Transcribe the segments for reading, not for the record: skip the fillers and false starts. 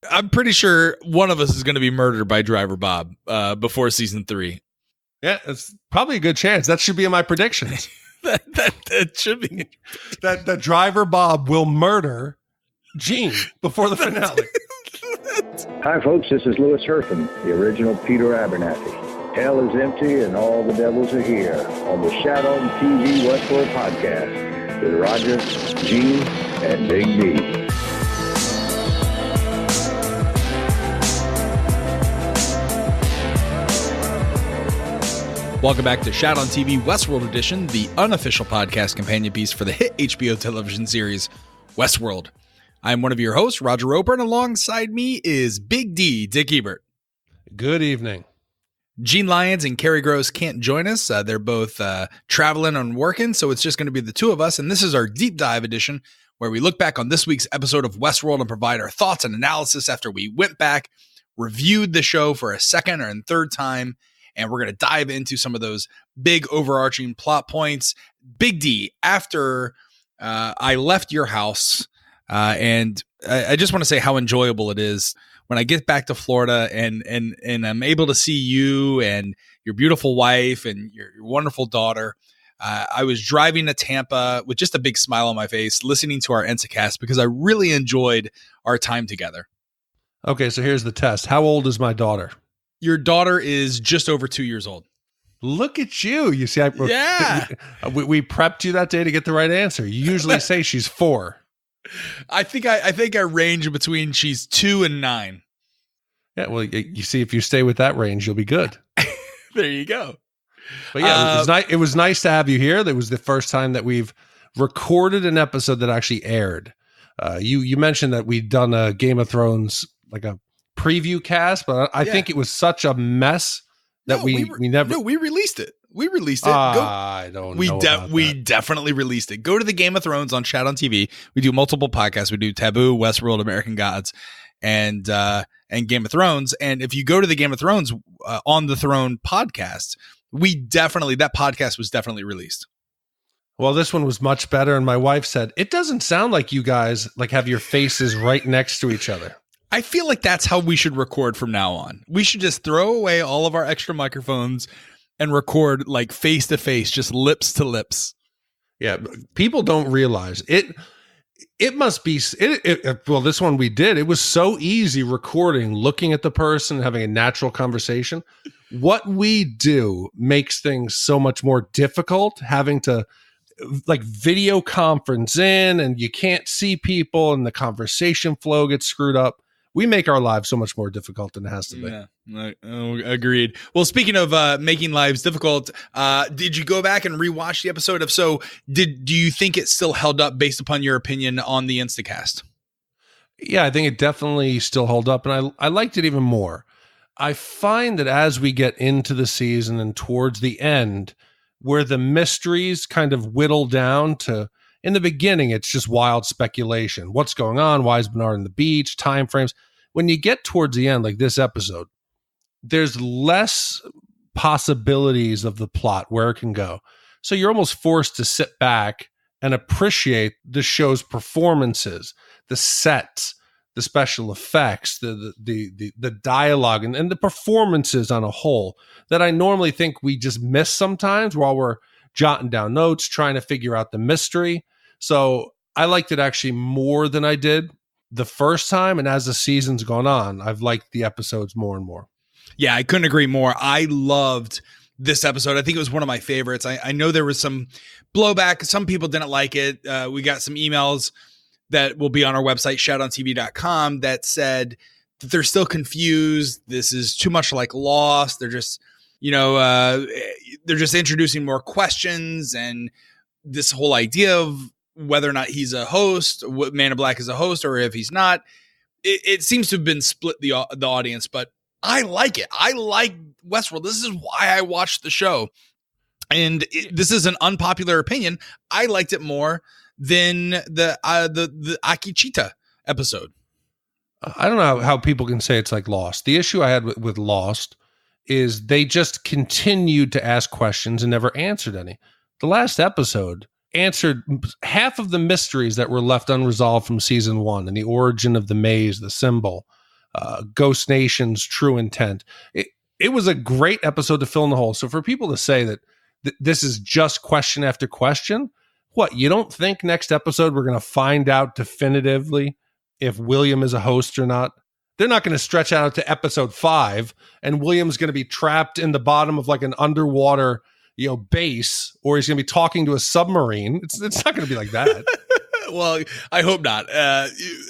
I'm pretty sure one of us is going to be murdered by Driver Bob before season 3. Yeah, it's probably a good chance. That should be in my predictions. that should be. That Driver Bob will murder Gene before the finale. Hi, folks. This is Louis Hertham, the original Peter Abernathy. Hell is empty and all the devils are here on the Shat on TV Westworld Podcast with Roger, Gene, and Big D. Welcome back to Shat on TV Westworld Edition, the unofficial podcast companion piece for the hit HBO television series Westworld. I'm one of your hosts, Roger Roper, and alongside me is Big D, Dick Ebert. Good evening. Gene Lyons and Carrie Gross can't join us. They're both traveling and working, so it's just going to be the two of us, and this is our deep dive edition where we look back on this week's episode of Westworld and provide our thoughts and analysis after we went back, reviewed the show for a second and third time, and we're going to dive into some of those big overarching plot points. Big D, after I left your house, and I just want to say how enjoyable it is when I get back to Florida and I'm able to see you and your beautiful wife and your wonderful daughter. I was driving to Tampa with just a big smile on my face, listening to our Ensacast because I really enjoyed our time together. Okay, so here's the test. How old is my daughter? Your daughter is just over 2 years old. Look at you. You see, yeah. we prepped you that day to get the right answer. You usually say she's 4. I think I range between she's 2 and 9. Yeah, well, you see, if you stay with that range, you'll be good. There you go. But yeah, it was nice to have you here. That was the first time that we've recorded an episode that actually aired. You mentioned that we'd done a Game of Thrones, like a preview cast, but I think it was such a mess that we never. No, we released it. We released it. I don't know. We definitely released it. Go to the Game of Thrones on Shat on TV. We do multiple podcasts. We do Taboo, Westworld, American Gods, and Game of Thrones. And if you go to the Game of Thrones on the Throne podcast, that podcast was definitely released. Well, this one was much better. And my wife said, it doesn't sound like you guys like have your faces right next to each other. I feel like that's how we should record from now on. We should just throw away all of our extra microphones and record like face to face, just lips to lips. Yeah, people don't realize it. It must be well, this one we did. It was so easy recording, looking at the person, having a natural conversation. What we do makes things so much more difficult, having to like video conference in and you can't see people and the conversation flow gets screwed up. We make our lives so much more difficult than it has to be. Yeah, agreed. Well, speaking of making lives difficult, did you go back and rewatch the episode? If so, do you think it still held up based upon your opinion on the Instacast? Yeah, I think it definitely still held up, and I liked it even more. I find that as we get into the season and towards the end, where the mysteries kind of whittle down to, in the beginning, it's just wild speculation. What's going on? Why is Bernard on the beach? Timeframes. When you get towards the end, like this episode, there's less possibilities of the plot, where it can go. So you're almost forced to sit back and appreciate the show's performances, the sets, the special effects, the dialogue, and the performances on a whole that I normally think we just miss sometimes while we're jotting down notes, trying to figure out the mystery. So I liked it actually more than I did the first time. And as the season's gone on, I've liked the episodes more and more. Yeah, I couldn't agree more. I loved this episode. I think it was one of my favorites. I know there was some blowback. Some people didn't like it. We got some emails that will be on our website, shatontv.com, that said that they're still confused. This is too much like Lost. They're just, they're just introducing more questions, and this whole idea of whether or not he's a host, what Man in Black is a host, or if he's not, it seems to have been split the audience. But I like it. I like Westworld. This is why I watched the show, and this is an unpopular opinion. I liked it more than the Akecheta episode. I don't know how people can say it's like Lost. The issue I had with Lost is they just continued to ask questions and never answered any. The last episode answered half of the mysteries that were left unresolved from season 1 and the origin of the maze, the symbol. Ghost Nation's true intent. It was a great episode to fill in the hole. So for people to say that this is just question after question, what, you don't think next episode we're going to find out definitively if William is a host or not? They're not going to stretch out to episode 5 and William's going to be trapped in the bottom of like an underwater, base, or he's going to be talking to a submarine. It's not going to be like that. Well, I hope not.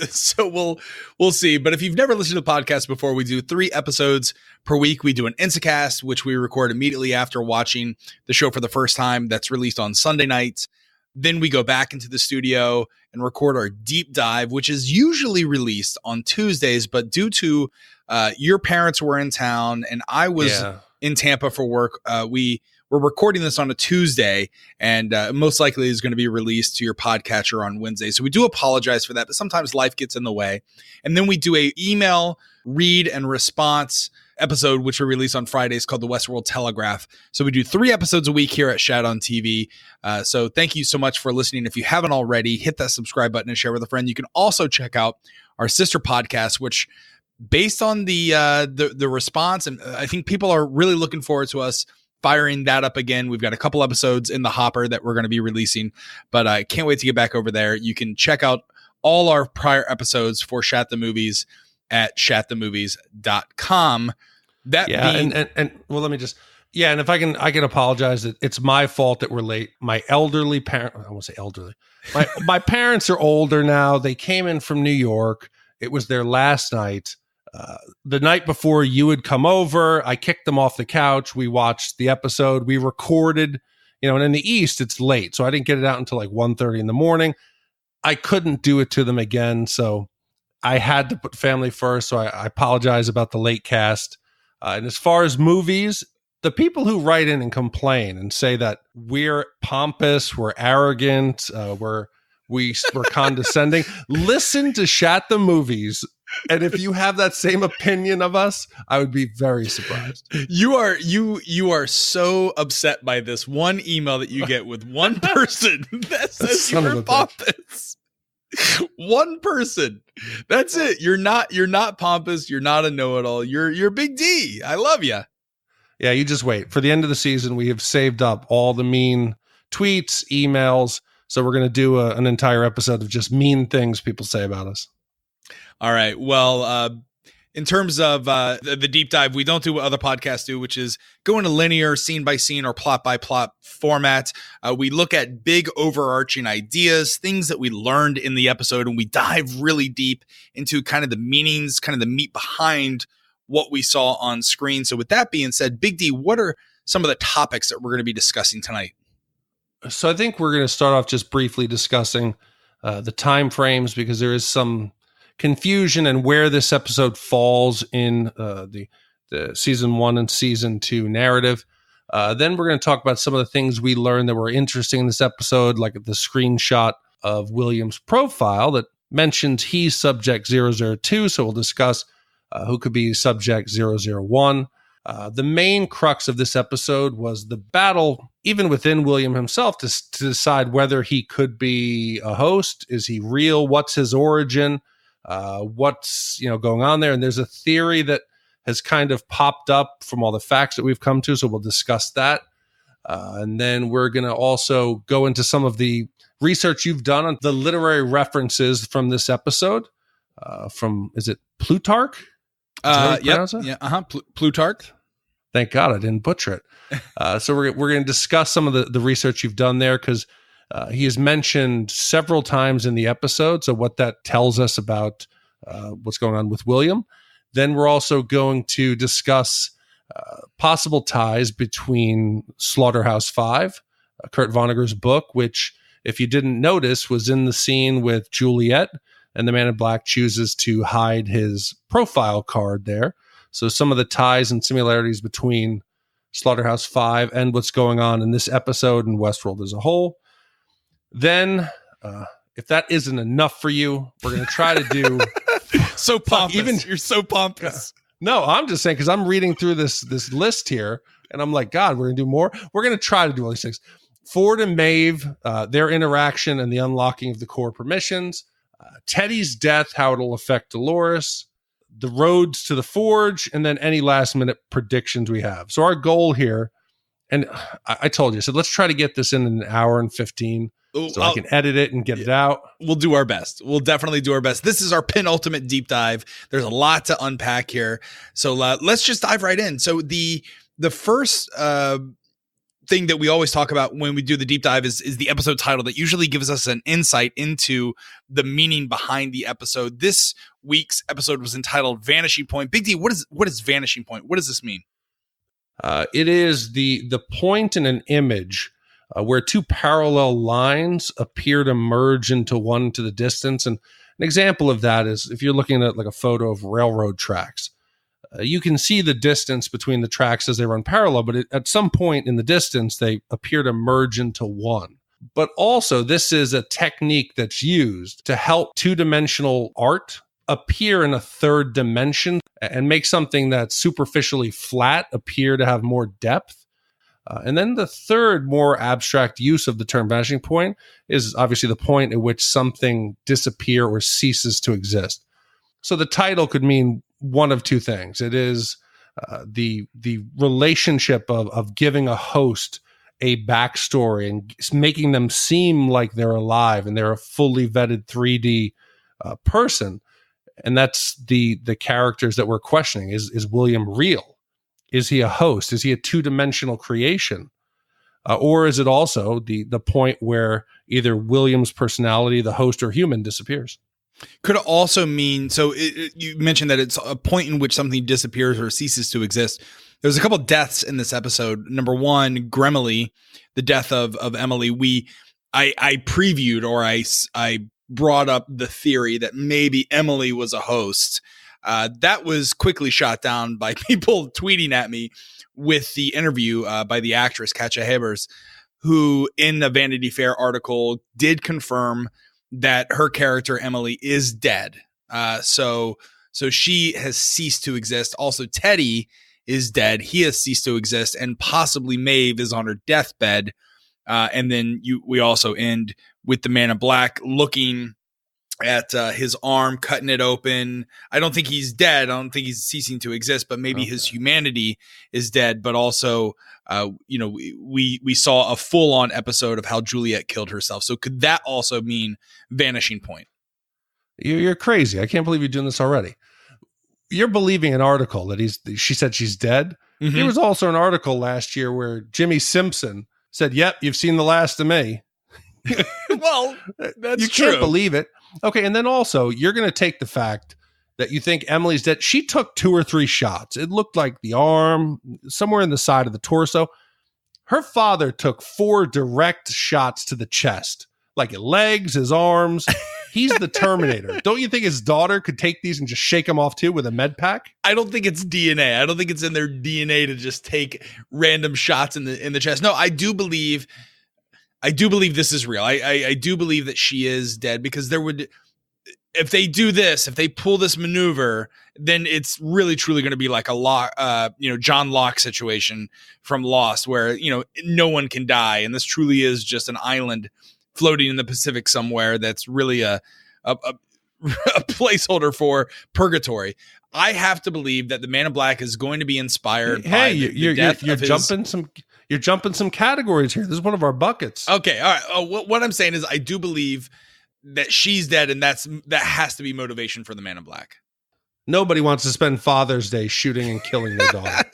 So we'll see. But if you've never listened to the podcast before, we do 3 episodes per week. We do an Instacast, which we record immediately after watching the show for the first time. That's released on Sunday nights. Then we go back into the studio and record our deep dive, which is usually released on Tuesdays. But due to your parents were in town and I was in Tampa for work, we're recording this on a Tuesday, and most likely is going to be released to your podcatcher on Wednesday. So we do apologize for that, but sometimes life gets in the way. And then we do a email read and response episode, which we release on Fridays, called the Westworld Telegraph. So we do 3 episodes a week here at Shat on TV. So thank you so much for listening. If you haven't already, hit that subscribe button and share with a friend. You can also check out our sister podcast, which, based on the response, and I think people are really looking forward to us firing that up again. We've got a couple episodes in the hopper that we're going to be releasing, but I can't wait to get back over there. You can check out all our prior episodes for Shat the Movies at shatthemovies.com. And let me just, and if I can apologize that it's my fault that we're late. My elderly parent, I won't say elderly. My parents are older now. They came in from New York. It was their last night. The night before you would come over, I kicked them off the couch. We watched the episode. We recorded, and in the East, it's late. So I didn't get it out until like 1:30 in the morning. I couldn't do it to them again. So I had to put family first. So I apologize about the late cast. And as far as movies, the people who write in and complain and say that we're pompous, we're arrogant, we're condescending, listen to Shat the Movies. And if you have that same opinion of us, I would be very surprised. You are so upset by this one email that you get with one person that says you're pompous. One person. That's it. You're not pompous. You're not a know-it-all. You're Big D. I love you. Yeah, you just wait. For the end of the season, we have saved up all the mean tweets, emails. So we're going to do an entire episode of just mean things people say about us. All right. Well, in terms of the deep dive, we don't do what other podcasts do, which is go into linear, scene by scene, or plot by plot format. We look at big overarching ideas, things that we learned in the episode, and we dive really deep into kind of the meanings, kind of the meat behind what we saw on screen. So with that being said, Big D, what are some of the topics that we're going to be discussing tonight? So I think we're going to start off just briefly discussing the time frames, because there is some confusion and where this episode falls in the season 1 and season 2 narrative. Then we're going to talk about some of the things we learned that were interesting in this episode, like the screenshot of William's profile that mentions he's subject 002. So we'll discuss who could be subject 001. The main crux of this episode was the battle, even within William himself, to decide whether he could be a host. Is he real? What's his origin? What's going on there? And there's a theory that has kind of popped up from all the facts that we've come to, so we'll discuss that. And then we're going to also go into some of the research you've done on the literary references from this episode. Is it Plutarch? Plutarch. Thank God I didn't butcher it. So we're going to discuss some of the research you've done there, because he is mentioned several times in the episode. So what that tells us about what's going on with William. Then we're also going to discuss possible ties between Slaughterhouse-Five, Kurt Vonnegut's book, which, if you didn't notice, was in the scene with Juliet, and the Man in Black chooses to hide his profile card there. So some of the ties and similarities between Slaughterhouse-Five and what's going on in this episode and Westworld as a whole. Then, if that isn't enough for you, we're going to try to do... So pompous. You're so pompous. No, I'm just saying, because I'm reading through this list here, and I'm like, God, we're going to do more. We're going to try to do all these things. Ford and Maeve, their interaction and the unlocking of the core permissions. Teddy's death, how it'll affect Dolores. the roads to the forge, and then any last minute predictions we have. So our goal here, and I told you, I said, let's try to get this in an hour and 15 so I can edit it and get it out. We'll do our best. We'll definitely do our best. This is our penultimate deep dive. There's a lot to unpack here. So let's just dive right in. So the first thing that we always talk about when we do the deep dive is the episode title that usually gives us an insight into the meaning behind the episode. This week's episode was entitled Vanishing Point. Big D, what is Vanishing Point? What does this mean? It is the point in an image where two parallel lines appear to merge into one to the distance. And an example of that is if you're looking at like a photo of railroad tracks. You can see the distance between the tracks as they run parallel, but at some point in the distance, they appear to merge into one. But also, this is a technique that's used to help two-dimensional art appear in a third dimension and make something that's superficially flat appear to have more depth. And then the third, more abstract use of the term vanishing point is obviously the point at which something disappears or ceases to exist. So the title could mean one of two things. It is the relationship of giving a host a backstory and making them seem like they're alive and they're a fully vetted 3D person. And that's the characters that we're questioning. Is William real? Is he a host? Is he a two-dimensional creation? Or is it also the point where either William's personality, the host or human, disappears? Could it also mean, so you mentioned that it's a point in which something disappears or ceases to exist. There's a couple of deaths in this episode. Number one, Gremily, the death of Emily. I previewed, or I brought up the theory that maybe Emily was a host. That was quickly shot down by people tweeting at me with the interview by the actress Katja Hebers, who in the Vanity Fair article did confirm that her character Emily is dead. So she has ceased to exist. Also, Teddy is dead. He has ceased to exist, and possibly Maeve is on her deathbed. And then we also end with the Man in Black looking at his arm, cutting it open. I don't think he's dead. I don't think he's ceasing to exist, but maybe his humanity is dead. But also, we saw a full-on episode of how Juliet killed herself. So could that also mean vanishing point? You're crazy. I can't believe you're doing this already. You're believing an article that she said she's dead. Mm-hmm. There was also an article last year where Jimmy Simpson said, "Yep, you've seen the last of me." Well, that's you can't believe it. Okay, and then also you're going to take the fact that you think Emily's dead. She took 2 or 3 shots. It looked like the arm, somewhere in the side of the torso. Her father took 4 direct shots to the chest, like his legs, his arms. He's the Terminator. Don't you think his daughter could take these and just shake them off too with a med pack? I don't think it's DNA. I don't think it's in their DNA to just take random shots in the chest. No, I do believe this is real. I do believe that she is dead, because if they do this, if they pull this maneuver, then it's really truly going to be like a John Locke situation from Lost, where, no one can die. And this truly is just an island floating in the Pacific somewhere. That's really a placeholder for purgatory. I have to believe that the Man in Black is going to be inspired by the death of his... You're jumping some categories here. This is one of our buckets. Okay, all right. What I'm saying is, I do believe that she's dead, and that has to be motivation for the Man in Black. Nobody wants to spend Father's Day shooting and killing their daughter.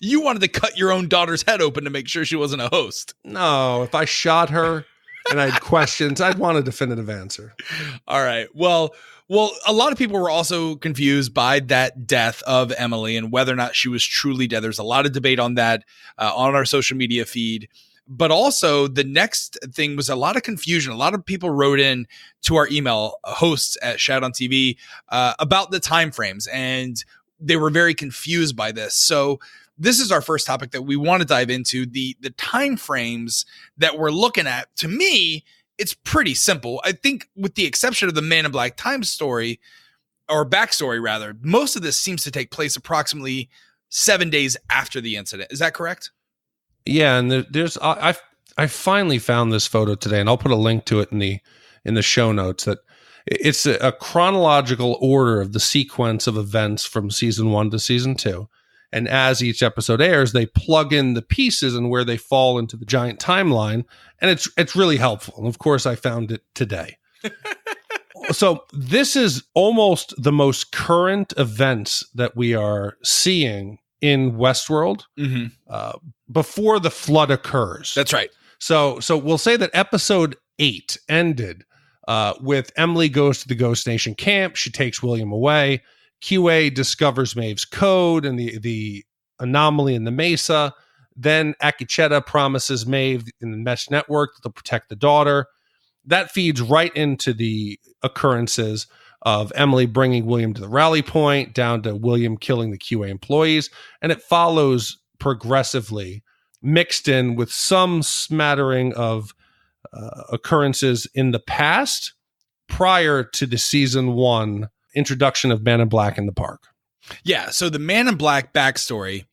You wanted to cut your own daughter's head open to make sure she wasn't a host. No, if I shot her and I had questions, I'd want a definitive answer. All right. Well, a lot of people were also confused by that death of Emily and whether or not she was truly dead. There's a lot of debate on that on our social media feed. But also the next thing was a lot of confusion. A lot of people wrote in to our email, hosts at Shat on TV, about the time frames, and they were very confused by this. So this is our first topic that we want to dive into, the time frames that we're looking at. To me, it's pretty simple. I think with the exception of the Man in Black time story, or backstory rather, most of this seems to take place approximately 7 days after the incident. Is that correct? Yeah, and I finally found this photo today, and I'll put a link to it in the show notes. That It's a chronological order of the sequence of events from season 1 to season 2. And as each episode airs, they plug in the pieces and where they fall into the giant timeline. And it's really helpful. And of course, I found it today. So this is almost the most current events that we are seeing in Westworld before the flood occurs. That's right. So we'll say that episode 8 ended with Emily goes to the Ghost Nation camp. She takes William away. QA discovers Maeve's code and the anomaly in the Mesa. Then Akecheta promises Maeve in the mesh network that they'll protect the daughter. That feeds right into the occurrences of Emily bringing William to the rally point, down to William killing the QA employees. And it follows progressively, mixed in with some smattering of occurrences in the past prior to the season 1 introduction of Man in Black in the park. Yeah, so the Man in Black backstory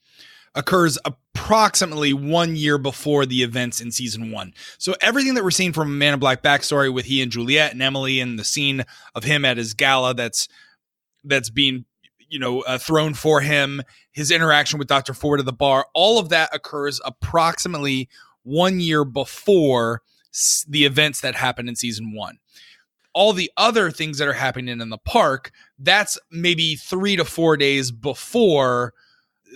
occurs approximately 1 year before the events in season 1. So everything that we're seeing from Man in Black backstory with he and Juliet and Emily and the scene of him at his gala that's being thrown for him, his interaction with Dr. Ford at the bar, all of that occurs approximately 1 year before the events that happened in season 1. All the other things that are happening in the park, that's maybe 3 to 4 days before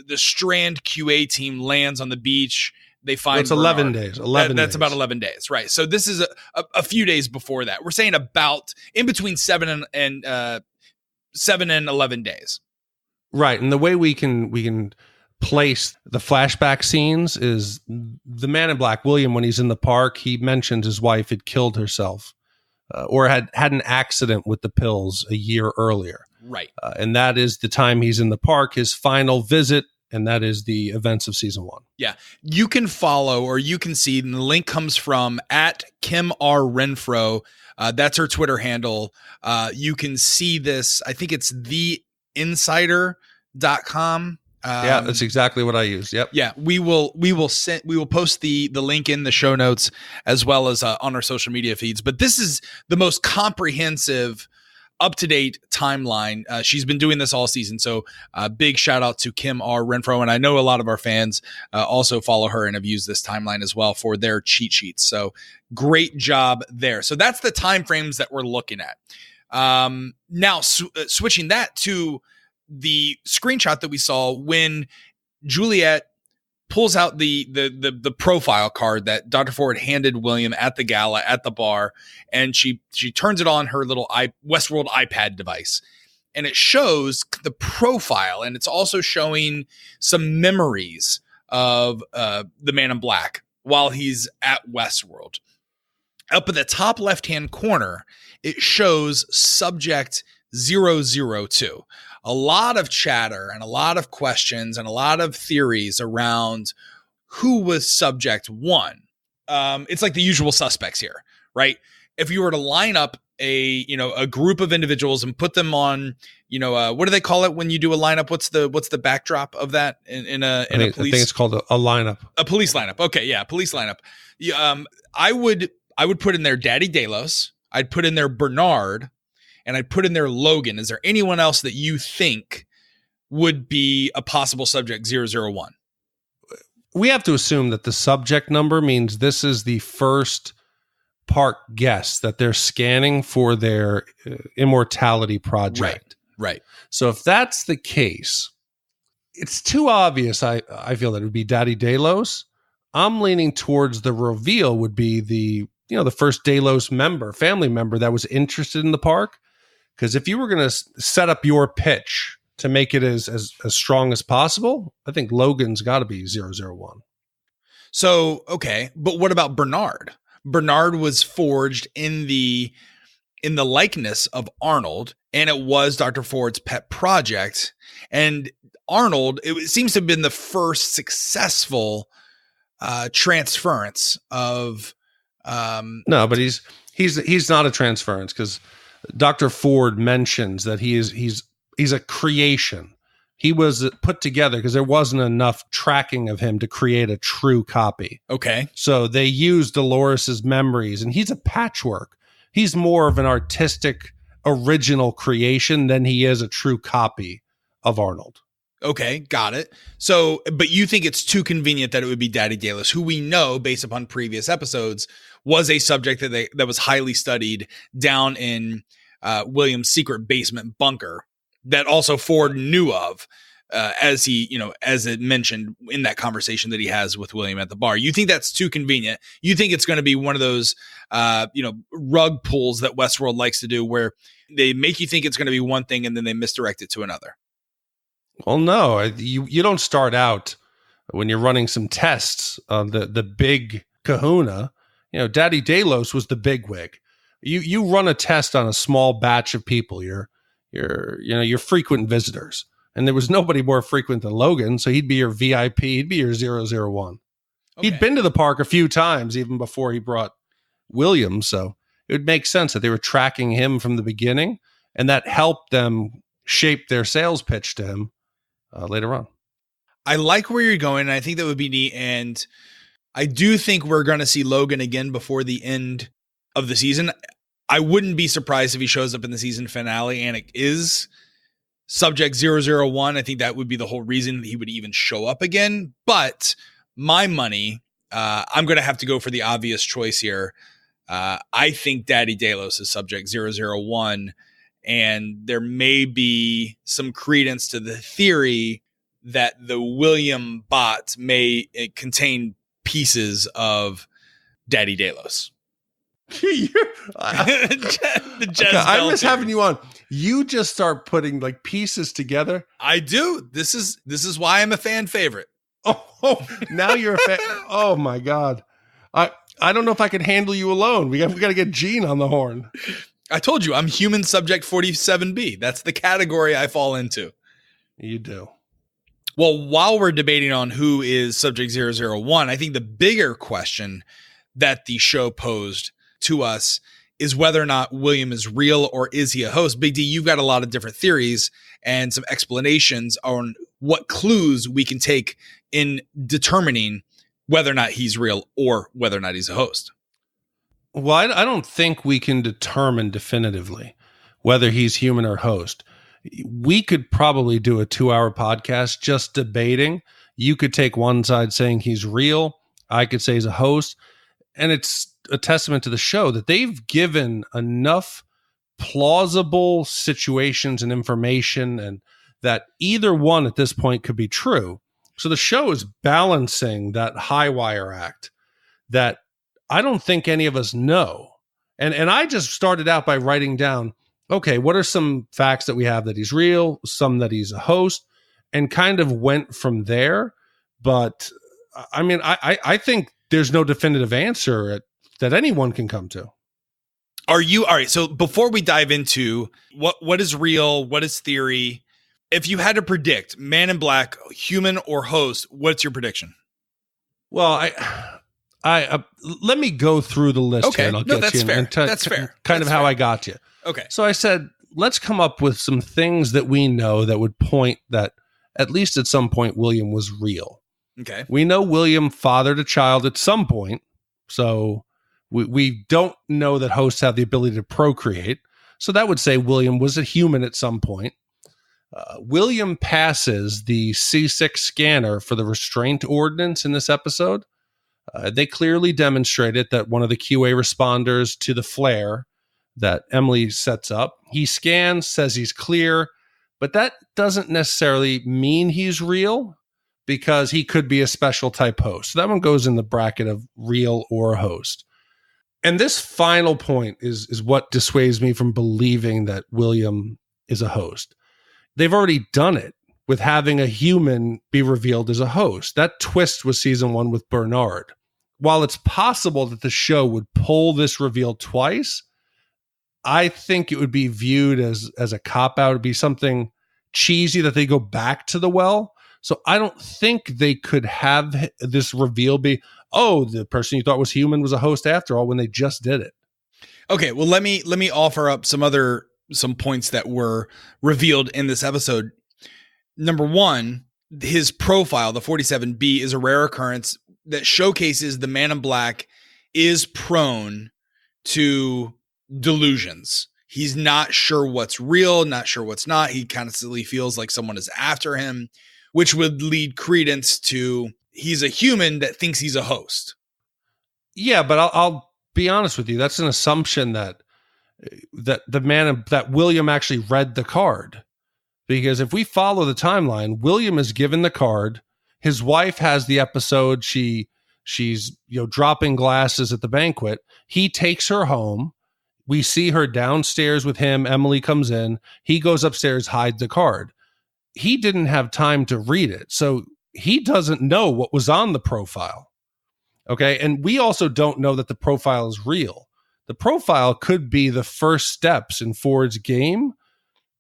the Strand QA team lands on the beach. They find it's 11 days. 11 That's days. about 11 days, right? So this is a few days before that. We're saying about in between 7 and 11 days. Right, and the way we can place the flashback scenes is the Man in Black, William, when he's in the park, he mentioned his wife had killed herself or had an accident with the pills a year earlier. Right. And that is the time he's in the park, his final visit, and that is the events of season 1. Yeah. You can follow or you can see, and the link comes from at Kim R. Renfro. That's her Twitter handle. You can see this. I think it's theinsider.com. Yeah, that's exactly what I use. Yep. Yeah, we will post the link in the show notes as well as on our social media feeds. But this is the most comprehensive, up-to-date timeline. She's been doing this all season. So big shout out to Kim R. Renfro. And I know a lot of our fans also follow her and have used this timeline as well for their cheat sheets. So great job there. So that's the time frames that we're looking at. Now switching that to the screenshot that we saw when Juliet pulls out the profile card that Dr. Ford handed William at the gala at the bar, and she turns it on her little Westworld iPad device, and it shows the profile, and it's also showing some memories of the Man in Black while he's at Westworld. Up at the top left-hand corner, it shows subject 002. A lot of chatter and a lot of questions and a lot of theories around who was subject 1. It's like the usual suspects here, right? If you were to line up a group of individuals and put them on, what do they call it when you do a lineup? What's the backdrop of that in a police? I think it's called a lineup. A police lineup. Okay, yeah, police lineup. I would put in there Daddy Delos. I'd put in there Bernard. And I put in there Logan. Is there anyone else that you think would be a possible subject 001? We have to assume that the subject number means this is the first park guest that they're scanning for their immortality project. Right. So if that's the case, it's too obvious. I feel that it would be Daddy Delos. I'm leaning towards the reveal would be the first Delos family member that was interested in the park. Because if you were going to set up your pitch to make it as strong as possible, I think Logan's got to be 001. So, okay. But what about Bernard? Bernard was forged in the likeness of Arnold, and it was Dr. Ford's pet project. And Arnold, it seems to have been the first successful transference of. No, but he's not a transference because Dr. Ford mentions that he's a creation. He was put together because there wasn't enough tracking of him to create a true copy. Okay. So they used Dolores's memories, and he's a patchwork. He's more of an artistic original creation than he is a true copy of Arnold. Okay, got it. So, but you think it's too convenient that it would be Daddy Delos, who we know, based upon previous episodes, was a subject that was highly studied down in William's secret basement bunker that also Ford knew of, as it mentioned in that conversation that he has with William at the bar. You think that's too convenient? You think it's going to be one of those, rug pulls that Westworld likes to do, where they make you think it's going to be one thing and then they misdirect it to another? Well, no, you don't start out when you're running some tests on the big kahuna. Daddy Delos was the big wig. You run a test on a small batch of people, your frequent visitors. And there was nobody more frequent than Logan, so he'd be your VIP, he'd be your 001. Okay. He'd been to the park a few times even before he brought William, so it would make sense that they were tracking him from the beginning, and that helped them shape their sales pitch to him later on. I like where you're going, and I think that would be neat, and I do think we're going to see Logan again before the end of the season. I wouldn't be surprised if he shows up in the season finale and it is Subject 001. I think that would be the whole reason that he would even show up again. But my money, I'm going to have to go for the obvious choice here. I think Daddy Delos is Subject 001, and there may be some credence to the theory that the William bot may contain pieces of Daddy Delos. I miss having you on. You just start putting like pieces together. I do. This is why I'm a fan favorite. Oh, now you're a fan. Oh my God. I don't know if I can handle you alone. We got to get Gene on the horn. I told you I'm human subject 47B. That's the category I fall into. You do. Well, while we're debating on who is Subject 001, I think the bigger question that the show posed to us is whether or not William is real or is he a host. Big D, you've got a lot of different theories and some explanations on what clues we can take in determining whether or not he's real or whether or not he's a host. Well, I don't think we can determine definitively whether he's human or host. We could probably do a 2-hour podcast just debating. You could take one side saying he's real. I could say he's a host. And it's a testament to the show that they've given enough plausible situations and information, and that either one at this point could be true. So the show is balancing that high wire act that I don't think any of us know. And I just started out by writing down, okay, what are some facts that we have that he's real, some that he's a host, and kind of went from there. But I mean, I think there's no definitive answer that anyone can come to. Are you all right? So before we dive into what is real, what is theory, if you had to predict Man in Black, human or host, what's your prediction? Well, I let me go through the list. Okay, here and I'll get that's you fair. And That's fair. Kind That's of how fair. I got you. Okay. So I said, let's come up with some things that we know that would point that at least at some point William was real. Okay. We know William fathered a child at some point, so we don't know that hosts have the ability to procreate. So that would say William was a human at some point. William passes the C6 scanner for the restraint ordinance in this episode. They clearly demonstrated that one of the QA responders to the flare that Emily sets up, he scans, says he's clear, but that doesn't necessarily mean he's real, because he could be a special type host. So that one goes in the bracket of real or host. And this final point is what dissuades me from believing that William is a host. They've already done it with having a human be revealed as a host. That twist was season 1 with Bernard. While it's possible that the show would pull this reveal twice, I think it would be viewed as a cop-out. It would be something cheesy that they go back to the well. So I don't think they could have this reveal be, oh, the person you thought was human was a host after all, when they just did it. Okay, well, let me offer up some points that were revealed in this episode. Number one, his profile, the 47B, is a rare occurrence that showcases the Man in Black is prone to delusions. He's not sure what's real, not sure what's not. He constantly feels like someone is after him, which would lead credence to he's a human that thinks he's a host. Yeah, but I'll be honest with you. That's an assumption that William actually read the card. Because if we follow the timeline, William is given the card. His wife has the episode. She's dropping glasses at the banquet. He takes her home. We see her downstairs with him. Emily comes in. He goes upstairs, hides the card. He didn't have time to read it. So he doesn't know what was on the profile. Okay. And we also don't know that the profile is real. The profile could be the first steps in Ford's game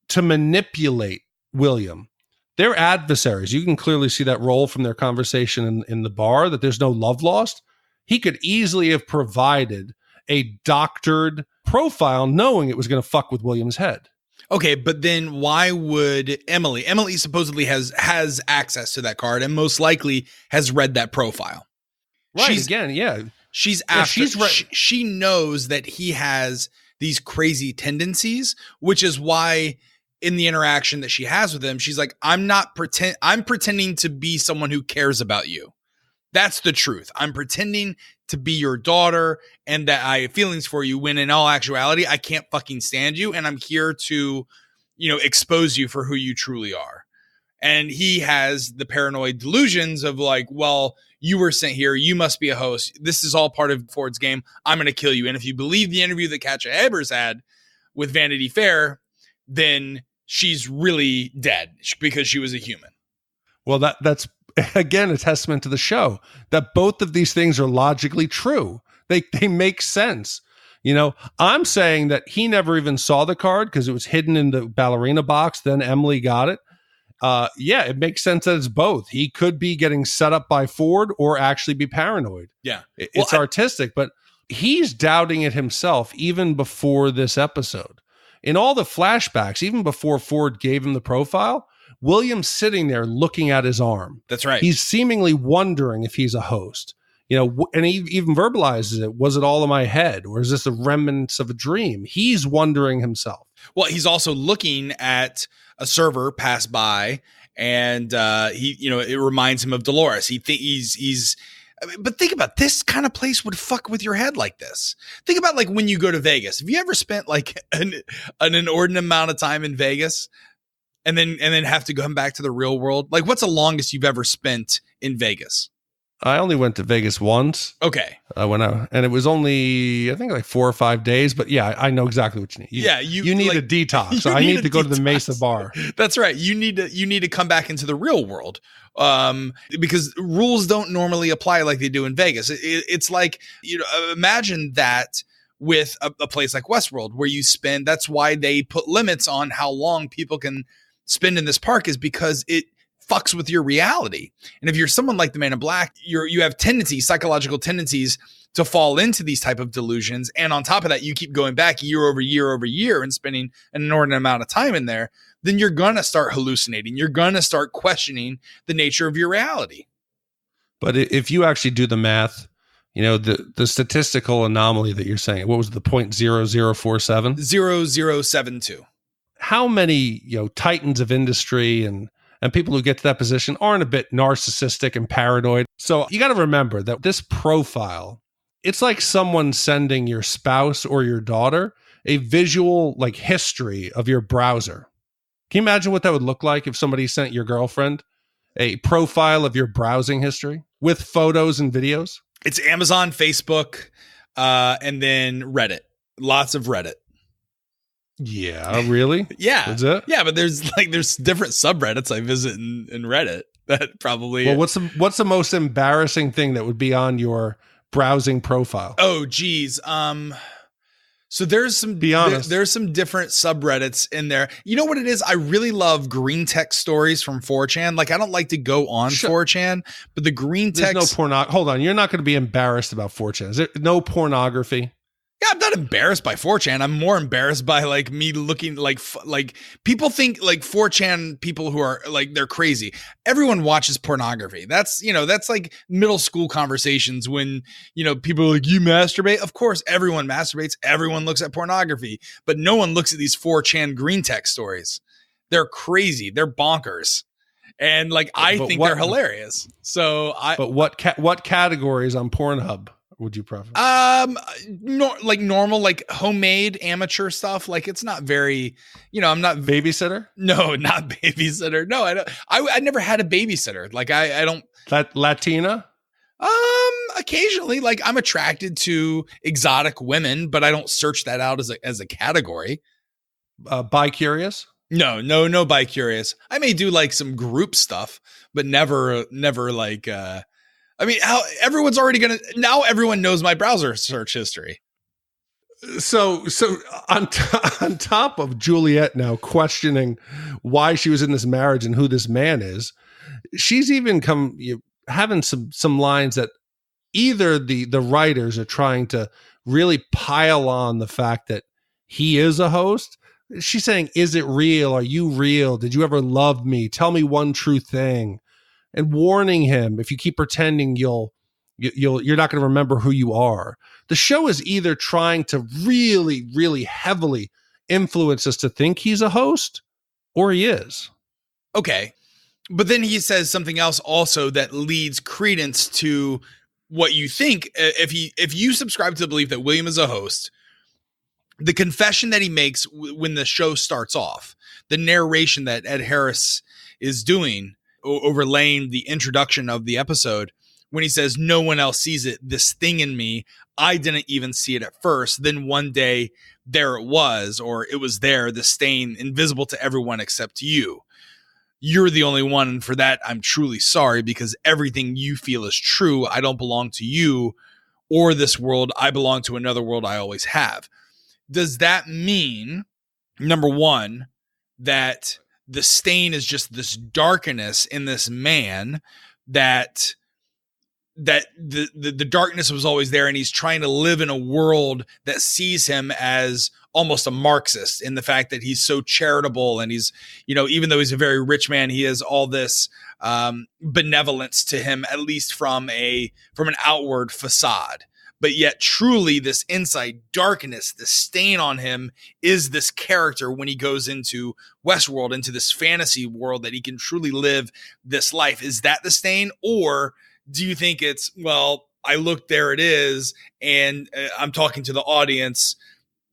to manipulate William. They're adversaries. You can clearly see that roll from their conversation in the bar, that there's no love lost. He could easily have provided a doctored profile knowing it was going to fuck with William's head. Okay, but then why would Emily supposedly has access to that card and most likely has read that profile. Right, She knows that he has these crazy tendencies, which is why in the interaction that she has with him, she's like, I'm pretending to be someone who cares about you. That's the truth. I'm pretending to be your daughter and that I have feelings for you, when in all actuality, I can't fucking stand you. And I'm here to, expose you for who you truly are. And he has the paranoid delusions of like, well, you were sent here. You must be a host. This is all part of Ford's game. I'm going to kill you. And if you believe the interview that Katja Ebers had with Vanity Fair, then she's really dead because she was a human. Well, that's again a testament to the show that both of these things are logically true. They make sense. I'm saying that he never even saw the card because it was hidden in the ballerina box. Then Emily got it. It makes sense that it's both. He could be getting set up by Ford or actually be paranoid. Yeah. It's artistic, but he's doubting it himself even before this episode. In all the flashbacks, even before Ford gave him the profile, William's sitting there looking at his arm. That's right. He's seemingly wondering if he's a host. And he even verbalizes it. Was it all in my head, or is this a remnants of a dream? He's wondering himself. Well, he's also looking at a server pass by, and it reminds him of Dolores. But think about this kind of place would fuck with your head like this. Think about like when you go to Vegas. Have you ever spent like an inordinate amount of time in Vegas and then have to come back to the real world? Like, what's the longest you've ever spent in Vegas? I only went to Vegas once. Okay. And it was only, I think, like 4 or 5 days. But yeah, I know exactly what you need. You need a detox. So I need to go to the Mesa Bar. That's right. You need to come back into the real world, because rules don't normally apply like they do in Vegas. It's like, imagine that with a place like Westworld where you spend. That's why they put limits on how long people can spend in this park, is because it fucks with your reality. And if you're someone like the Man in Black, you have psychological tendencies to fall into these type of delusions. And on top of that, you keep going back year over year over year and spending an inordinate amount of time in there, then you're going to start hallucinating. You're going to start questioning the nature of your reality. But if you actually do the math, the statistical anomaly that you're saying, what was the 0.0047? 0072. How many, titans of industry and people who get to that position aren't a bit narcissistic and paranoid? So you got to remember that this profile, it's like someone sending your spouse or your daughter a visual like history of your browser. Can you imagine what that would look like if somebody sent your girlfriend a profile of your browsing history with photos and videos? It's Amazon, Facebook, and then Reddit. Lots of Reddit. Yeah, really? Yeah. Is it? Yeah, but there's different subreddits I visit in Reddit that probably. Well, what's the most embarrassing thing that would be on your browsing profile? Oh, geez. So there's some. Be honest. There's some different subreddits in there. You know what it is? I really love green text stories from 4chan. Like, I don't like to go on 4chan, but the green text. There's no Hold on, you're not going to be embarrassed about 4chan. Is there no pornography? Yeah, I'm not embarrassed by 4chan. I'm more embarrassed by like me looking like people think like 4chan people who are like, they're crazy. Everyone watches pornography. That's like middle school conversations when, people are like, you masturbate. Of course, everyone masturbates. Everyone looks at pornography, but no one looks at these 4chan green tech stories. They're crazy. They're bonkers. And like, I think they're hilarious. So but what categories on Pornhub would you prefer? Like normal, like homemade amateur stuff. Like it's not very, I'm not babysitter. No, not babysitter. No, I don't. I never had a babysitter. Like I don't. That Latina. Occasionally, like I'm attracted to exotic women, but I don't search that out as a category. Bi-curious. No bi-curious. I may do like some group stuff, but never like, I mean, how everyone's already now everyone knows my browser search history. So on top of Juliet now questioning why she was in this marriage and who this man is, she's even having some lines that either the writers are trying to really pile on the fact that he is a host. She's saying, is it real? Are you real? Did you ever love me? Tell me one true thing. And warning him, if you keep pretending, you're not going to remember who you are. The show is either trying to really, really heavily influence us to think he's a host, or he is. Okay. But then he says something else also that leads credence to what you think. If you subscribe to the belief that William is a host, the confession that he makes when the show starts off, the narration that Ed Harris is doing, overlaying the introduction of the episode, when he says, no one else sees it, this thing in me, I didn't even see it at first. Then one day there it was, or it was there, the stain invisible to everyone except you. You're the only one. And for that, I'm truly sorry, because everything you feel is true. I don't belong to you or this world. I belong to another world I always have. Does that mean, number one, that the stain is just this darkness in this man, that the darkness was always there, and he's trying to live in a world that sees him as almost a Marxist, in the fact that he's so charitable, and he's, even though he's a very rich man, he has all this benevolence to him, at least from an outward facade. But yet truly this inside darkness, the stain on him, is this character when he goes into Westworld, into this fantasy world, that he can truly live this life. Is that the stain? Or do you think it's, well, I look, there it is, and I'm talking to the audience.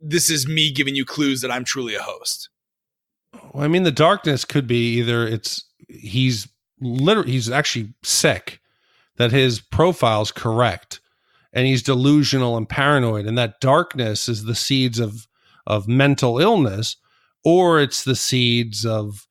This is me giving you clues that I'm truly a host. Well, I mean, the darkness could be either he's actually sick, that his profile's correct, and he's delusional and paranoid, and that darkness is the seeds of mental illness, or it's the seeds of,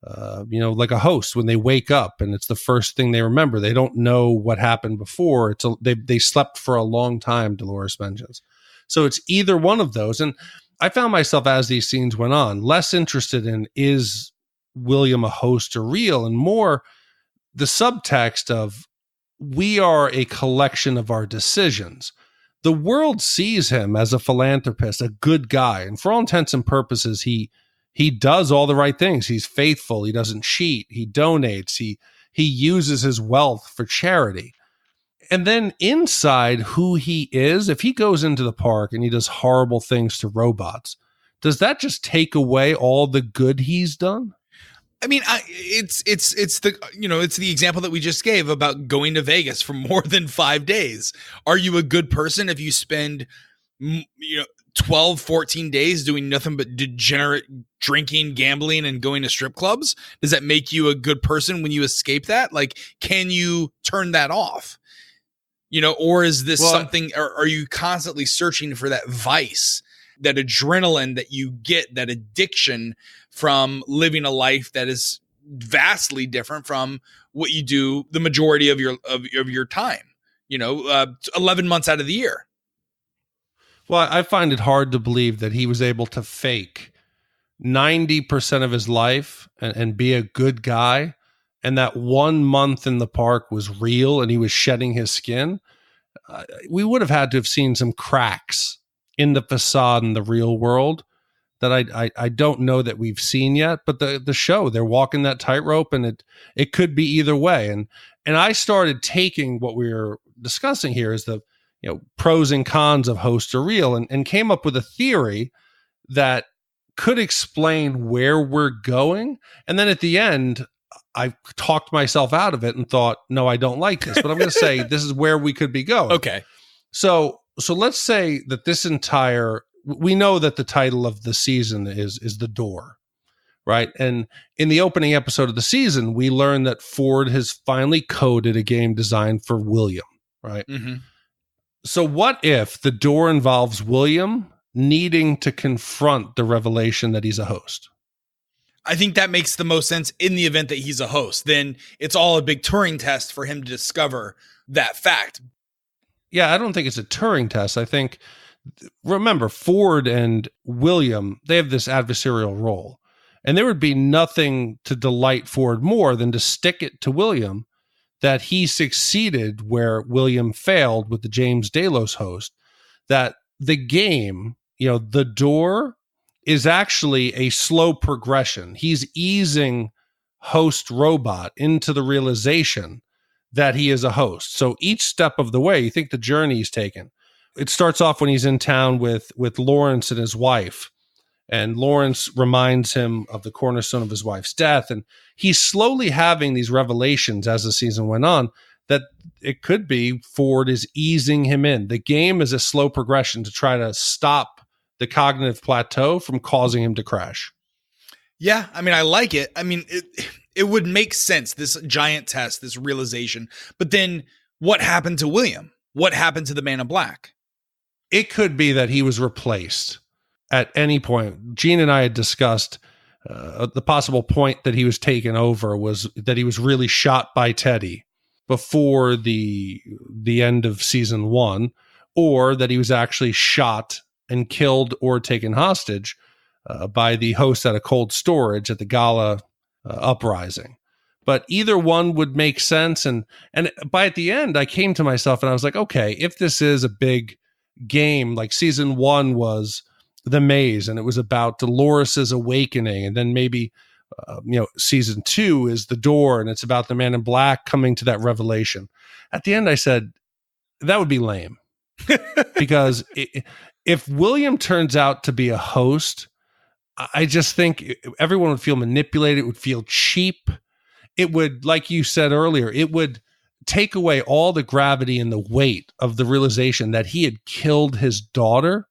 like a host when they wake up and it's the first thing they remember. They don't know what happened before. They slept for a long time, Dolores mentions. So it's either one of those. And I found myself, as these scenes went on, less interested in, is William a host or real, and more the subtext of, we are a collection of our decisions. The world sees him as a philanthropist, a good guy. And for all intents and purposes, he does all the right things. He's faithful. He doesn't cheat. He donates. He uses his wealth for charity. And then inside who he is, if he goes into the park and he does horrible things to robots, does that just take away all the good he's done? I mean, it's the example that we just gave about going to Vegas for more than 5 days. Are you a good person if you spend, 12, 14 days doing nothing but degenerate drinking, gambling, and going to strip clubs? Does that make you a good person when you escape that? Like, can you turn that off? Or is this something, or are you constantly searching for that vice, that adrenaline that you get, that addiction from living a life that is vastly different from what you do the majority of your time, 11 months out of the year? Well, I find it hard to believe that he was able to fake 90% of his life and be a good guy, and that 1 month in the park was real and he was shedding his skin. We would have had to have seen some cracks in the facade in the real world that I don't know that we've seen yet. But the show, they're walking that tightrope, and it could be either way. And I started taking what we're discussing here as the pros and cons of host or real, and came up with a theory that could explain where we're going. And then at the end, I talked myself out of it and thought, no, I don't like this, but I'm going to say this is where we could be going. Okay. So let's say that we know that the title of the season is The Door, right? And in the opening episode of the season, we learn that Ford has finally coded a game designed for William, right? Mm-hmm. So what if The Door involves William needing to confront the revelation that he's a host? I think that makes the most sense in the event that he's a host. Then it's all a big Turing test for him to discover that fact. Yeah, I don't think it's a Turing test. I think, remember, Ford and William, they have this adversarial role. And there would be nothing to delight Ford more than to stick it to William that he succeeded where William failed with the James Delos host, that the game, The Door, is actually a slow progression. He's easing host robot into the realization that he is a host. So each step of the way, you think the journey he's taken. It starts off when he's in town with Lawrence and his wife. And Lawrence reminds him of the cornerstone of his wife's death. And he's slowly having these revelations as the season went on that it could be Ford is easing him in. The game is a slow progression to try to stop the cognitive plateau from causing him to crash. Yeah, I mean, I like it. I mean, it would make sense, this giant test, this realization. But then what happened to William? What happened to the Man in Black? It could be that he was replaced at any point. Gene and I had discussed the possible point that he was taken over was that he was really shot by Teddy before the end of season 1, or that he was actually shot and killed or taken hostage by the host at a cold storage at the Gala uprising. But either one would make sense. And by at the end, I came to myself and I was like, okay, if this is a big game, like season 1 was The Maze, and it was about Dolores's awakening, and then maybe season 2 is The Door, and it's about the Man in Black coming to that revelation. At the end, I said that would be lame because if William turns out to be a host, I just think everyone would feel manipulated. It would feel cheap. It would, like you said earlier, it would take away all the gravity and the weight of the realization that he had killed his daughter.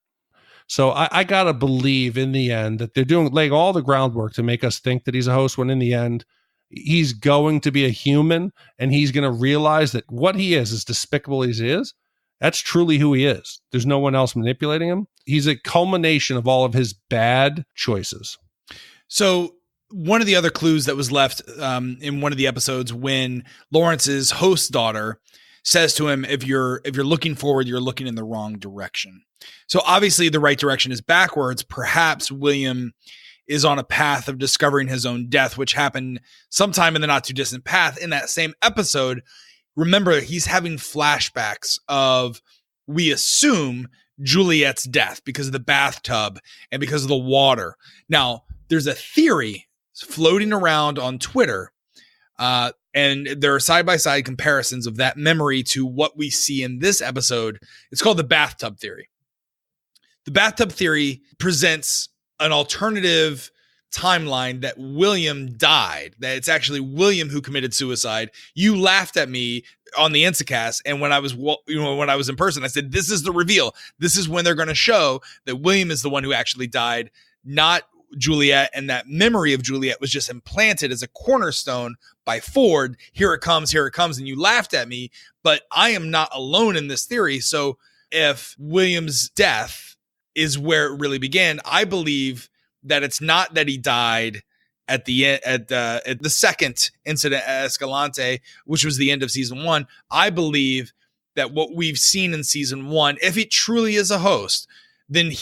So I got to believe in the end that they're laying all the groundwork to make us think that he's a host, when in the end, he's going to be a human, and he's going to realize that what he is, as despicable as he is, that's truly who he is. There's no one else manipulating him. He's a culmination of all of his bad choices. So one of the other clues that was left in one of the episodes, when Lawrence's host daughter says to him, if you're looking forward, you're looking in the wrong direction. So obviously the right direction is backwards. Perhaps William is on a path of discovering his own death, which happened sometime in the not too distant past. In that same episode, remember, he's having flashbacks of, we assume, Juliet's death because of the bathtub and because of the water. Now, there's a theory floating around on Twitter, and there are side-by-side comparisons of that memory to what we see in this episode. It's called the bathtub theory. The bathtub theory presents an alternative timeline that William died, that it's actually William who committed suicide. You laughed at me on the Instacast, and when I was in person, I said, this is the reveal. This is when they're going to show that William is the one who actually died, not Juliet, and that memory of Juliet was just implanted as a cornerstone by Ford. Here it comes, and you laughed at me, but I am not alone in this theory. So if William's death is where it really began, I believe that it's not that he died at the second incident at Escalante, which was the end of season 1. I believe that what we've seen in season 1, if it truly is a host, then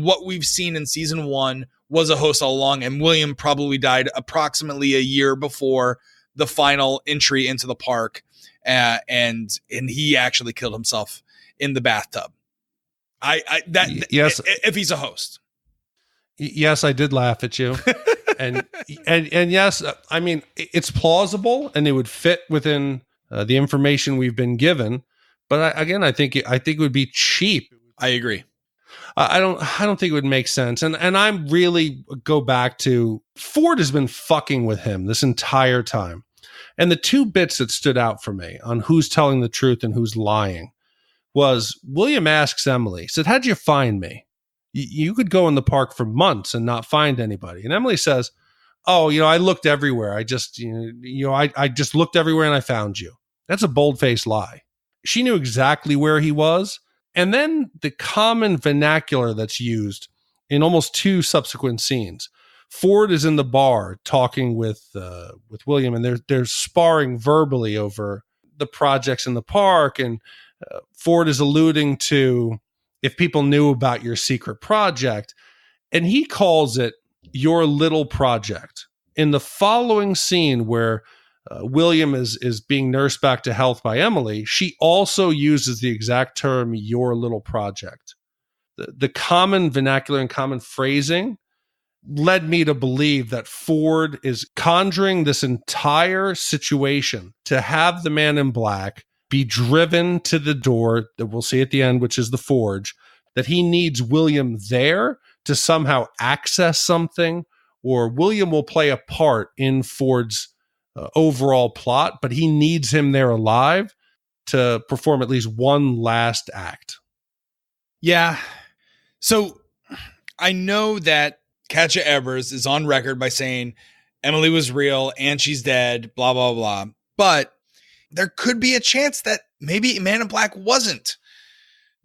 what we've seen in season 1 was a host all along, and William probably died approximately a year before the final entry into the park, and he actually killed himself in the bathtub. Yes, if he's a host. Yes, I did laugh at you. and yes, I mean, it's plausible and it would fit within the information we've been given. But I think it would be cheap. I agree. I don't think it would make sense. And I'm really go back to Ford has been fucking with him this entire time. And the two bits that stood out for me on who's telling the truth and who's lying was William asks Emily, said, how'd you find me? You could go in the park for months and not find anybody. And Emily says, oh, I looked everywhere. I just, I just looked everywhere and I found you. That's a bold-faced lie. She knew exactly where he was. And then the common vernacular that's used in almost two subsequent scenes. Ford is in the bar talking with William, and they're sparring verbally over the projects in the park. And Ford is alluding to if people knew about your secret project, and he calls it your little project. In the following scene where William is being nursed back to health by Emily, she also uses the exact term your little project. The common vernacular and common phrasing led me to believe that Ford is conjuring this entire situation to have the man in black be driven to the door that we'll see at the end, which is the forge, that he needs William there to somehow access something, or William will play a part in Ford's overall plot, but he needs him there alive to perform at least one last act. Yeah. So I know that Katja Evers is on record by saying Emily was real and she's dead, blah, blah, blah. But there could be a chance that maybe Man in Black wasn't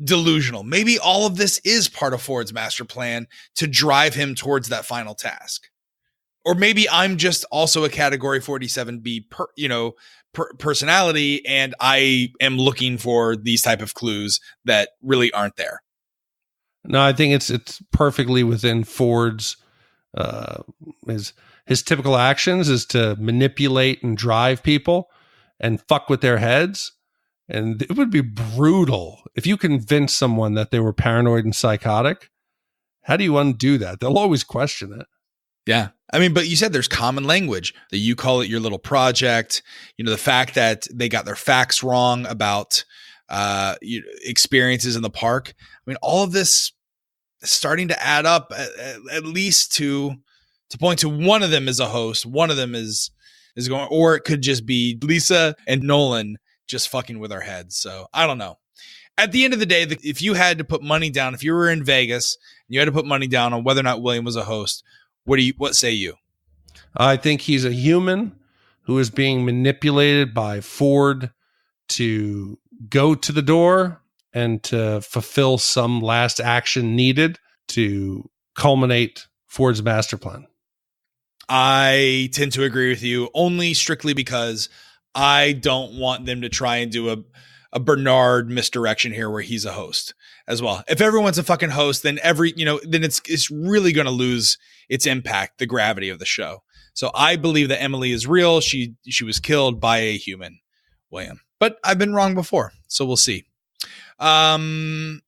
delusional. Maybe all of this is part of Ford's master plan to drive him towards that final task. Or maybe I'm just also a category 47B personality, and I am looking for these type of clues that really aren't there. No, I think it's perfectly within Ford's his typical actions is to manipulate and drive people and fuck with their heads. And it would be brutal if you convince someone that they were paranoid and psychotic. How do you undo that? They'll always question it. Yeah. I mean, but you said there's common language that you call it your little project. The fact that they got their facts wrong about experiences in the park. I mean, all of this is starting to add up at least to point to one of them is a host. One of them is going, or it could just be Lisa and Nolan just fucking with our heads. So I don't know. At the end of the day, if you had to put money down, if you were in Vegas and you had to put money down on whether or not William was a host, what say you? I think he's a human who is being manipulated by Ford to go to the door and to fulfill some last action needed to culminate Ford's master plan. I tend to agree with you only strictly because I don't want them to try and do a Bernard misdirection here where he's a host as well. If everyone's a fucking host, then then it's really going to lose its impact, the gravity of the show. So I believe that Emily is real. She was killed by a human, William. But I've been wrong before, so we'll see. That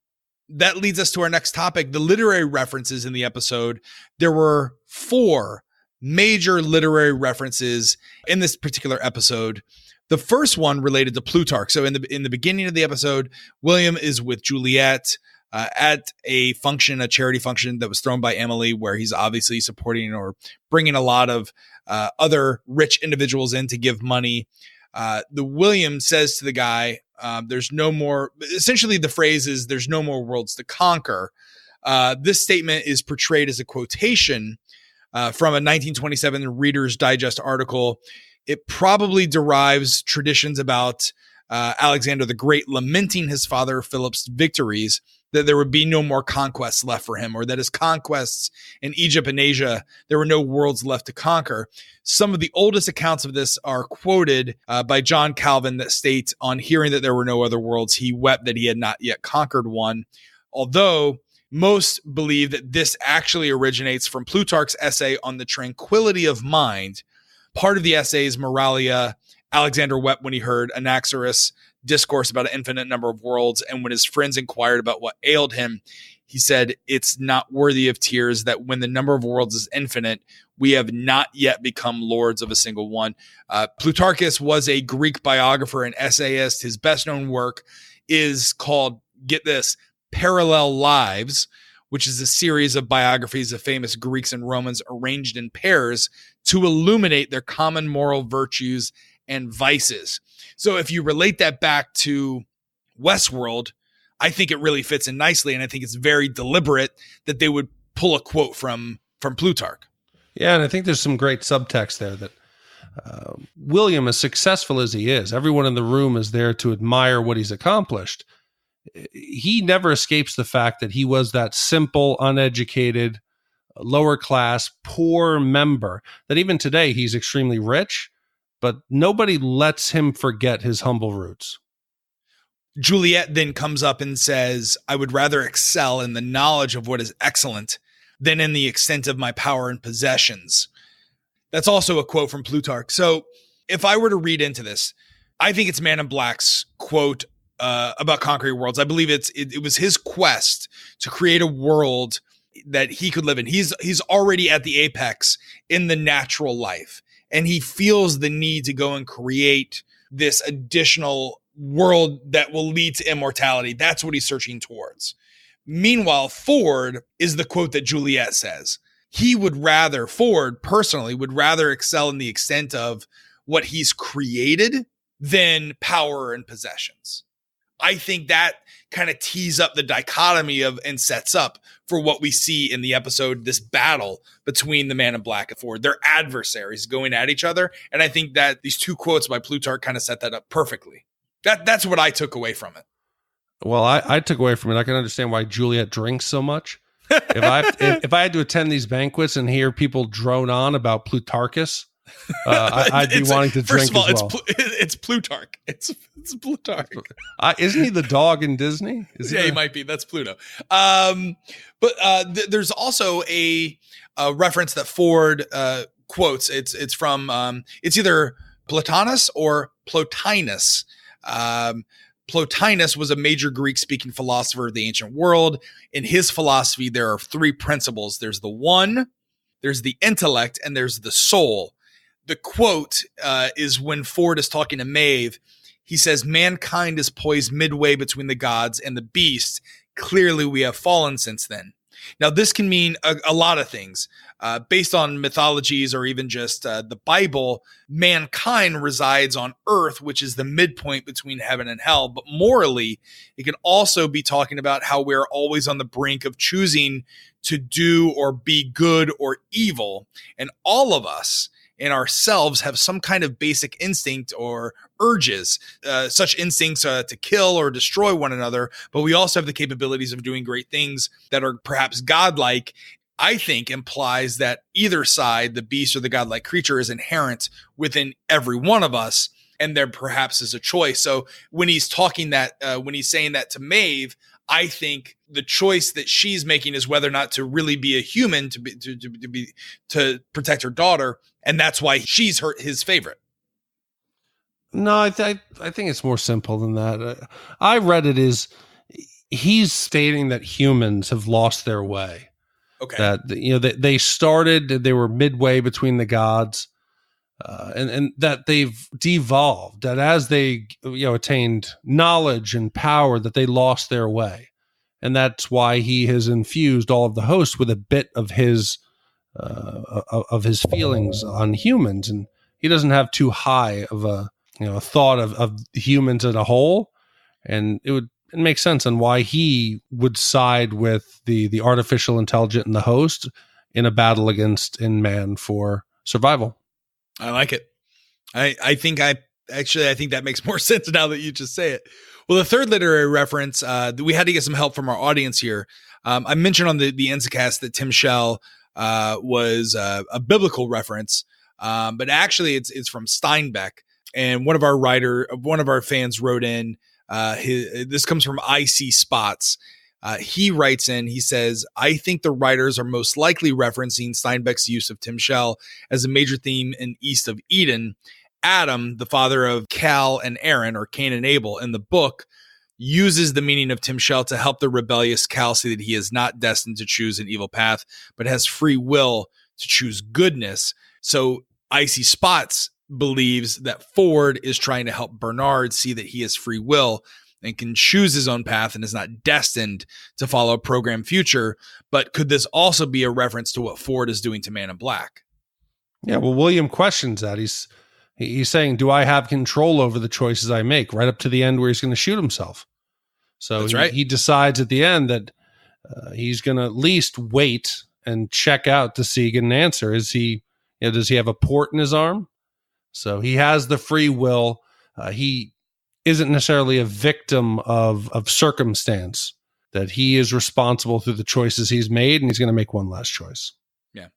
leads us to our next topic, the literary references in the episode. There were 4 major literary references in this particular episode. The first one related to Plutarch. So in the beginning of the episode, William is with Juliet at a charity function that was thrown by Emily, where he's obviously supporting or bringing a lot of other rich individuals in to give money. The William says to the guy, there's no more, essentially the phrase is there's no more worlds to conquer. This statement is portrayed as a quotation from a 1927 Reader's Digest article. It probably derives traditions about Alexander the Great lamenting his father Philip's victories, that there would be no more conquests left for him, or that his conquests in Egypt and Asia, there were no worlds left to conquer. Some of the oldest accounts of this are quoted by John Calvin that state, on hearing that there were no other worlds, he wept that he had not yet conquered one. Although most believe that this actually originates from Plutarch's essay on the tranquility of mind. Part of the essay is Moralia. Alexander wept when he heard Anaxagoras discourse about an infinite number of worlds. And when his friends inquired about what ailed him, he said, it's not worthy of tears that when the number of worlds is infinite, we have not yet become lords of a single one. Plutarchus was a Greek biographer and essayist. His best known work is called, get this, Parallel Lives, which is a series of biographies of famous Greeks and Romans arranged in pairs to illuminate their common moral virtues and vices. So if you relate that back to Westworld, I think it really fits in nicely, and I think it's very deliberate that they would pull a quote from Plutarch. Yeah, and I think there's some great subtext there that William, as successful as he is, everyone in the room is there to admire what he's accomplished. He never escapes the fact that he was that simple, uneducated, lower class, poor member, that even today he's extremely rich, but nobody lets him forget his humble roots. Juliet then comes up and says, I would rather excel in the knowledge of what is excellent than in the extent of my power and possessions. That's also a quote from Plutarch. So if I were to read into this, I think it's Man in Black's quote about conquering worlds. I believe it was his quest to create a world that he could live in. He's already at the apex in the natural life, and he feels the need to go and create this additional world that will lead to immortality. That's what he's searching towards. Meanwhile, Ford is the quote that Juliet says. Ford personally would rather excel in the extent of what he's created than power and possessions. I think that kind of tees up the dichotomy of and sets up for what we see in the episode, this battle between the Man in Black and Ford. They're adversaries going at each other. And I think that these two quotes by Plutarch kind of set that up perfectly. That's what I took away from it. Well, I took away from it. I can understand why Juliet drinks so much. If I had to attend these banquets and hear people drone on about Plutarchus, I'd be wanting to drink as well. First of all, it's Plutarch. It's Plutarch. Isn't he the dog in Disney? He might be. That's Pluto. But there's also a reference that Ford quotes. It's from it's either Plotinus or Plotinus. Plotinus was a major Greek-speaking philosopher of the ancient world. In his philosophy, there are three principles. There's the one, there's the intellect, and there's the soul. The quote is when Ford is talking to Maeve. He says, mankind is poised midway between the gods and the beast. Clearly, we have fallen since then. Now, this can mean a lot of things. Based on mythologies or even just the Bible, mankind resides on earth, which is the midpoint between heaven and hell. But morally, it can also be talking about how we're always on the brink of choosing to do or be good or evil. And all of us in ourselves have some kind of basic instinct or urges, such instincts to kill or destroy one another. But we also have the capabilities of doing great things that are perhaps godlike. I think implies that either side, the beast or the godlike creature, is inherent within every one of us, and there perhaps is a choice. So when he's talking that, when he's saying that to Maeve, I think the choice that she's making is whether or not to really be a human to protect her daughter, and that's why she's his favorite. No, I think it's more simple than that. I read it as he's stating that humans have lost their way. Okay. That they started, they were midway between the gods, and that they've devolved. That as they attained knowledge and power, that they lost their way, and that's why he has infused all of the hosts with a bit of his feelings on humans, and he doesn't have too high of a thought of humans as a whole, and it makes sense on why he would side with the artificial intelligent and the host in a battle against man for survival. I like it. I think that makes more sense now that you just say it. Well, the third literary reference, we had to get some help from our audience here. I mentioned on the Instacast that Tim Shell was a biblical reference, but actually it's from Steinbeck. And one of our fans wrote in, this comes from IC Spots. He writes in, he says, I think the writers are most likely referencing Steinbeck's use of Tim Shell as a major theme in East of Eden, Adam, the father of Cal and Aaron, or Cain and Abel, in the book, uses the meaning of Tim Shell to help the rebellious Cal see that he is not destined to choose an evil path, but has free will to choose goodness. So Icy Spots believes that Ford is trying to help Bernard see that he has free will and can choose his own path and is not destined to follow a programmed future. But could this also be a reference to what Ford is doing to Man in Black? Yeah, well, William questions that. He's saying, do I have control over the choices I make, right up to the end where he's going to shoot himself? So he decides at the end that he's going to at least wait and check out to see, get an answer. Does he have a port in his arm? So he has the free will. He isn't necessarily a victim of circumstance, that he is responsible through the choices he's made, and he's going to make one last choice. Yeah.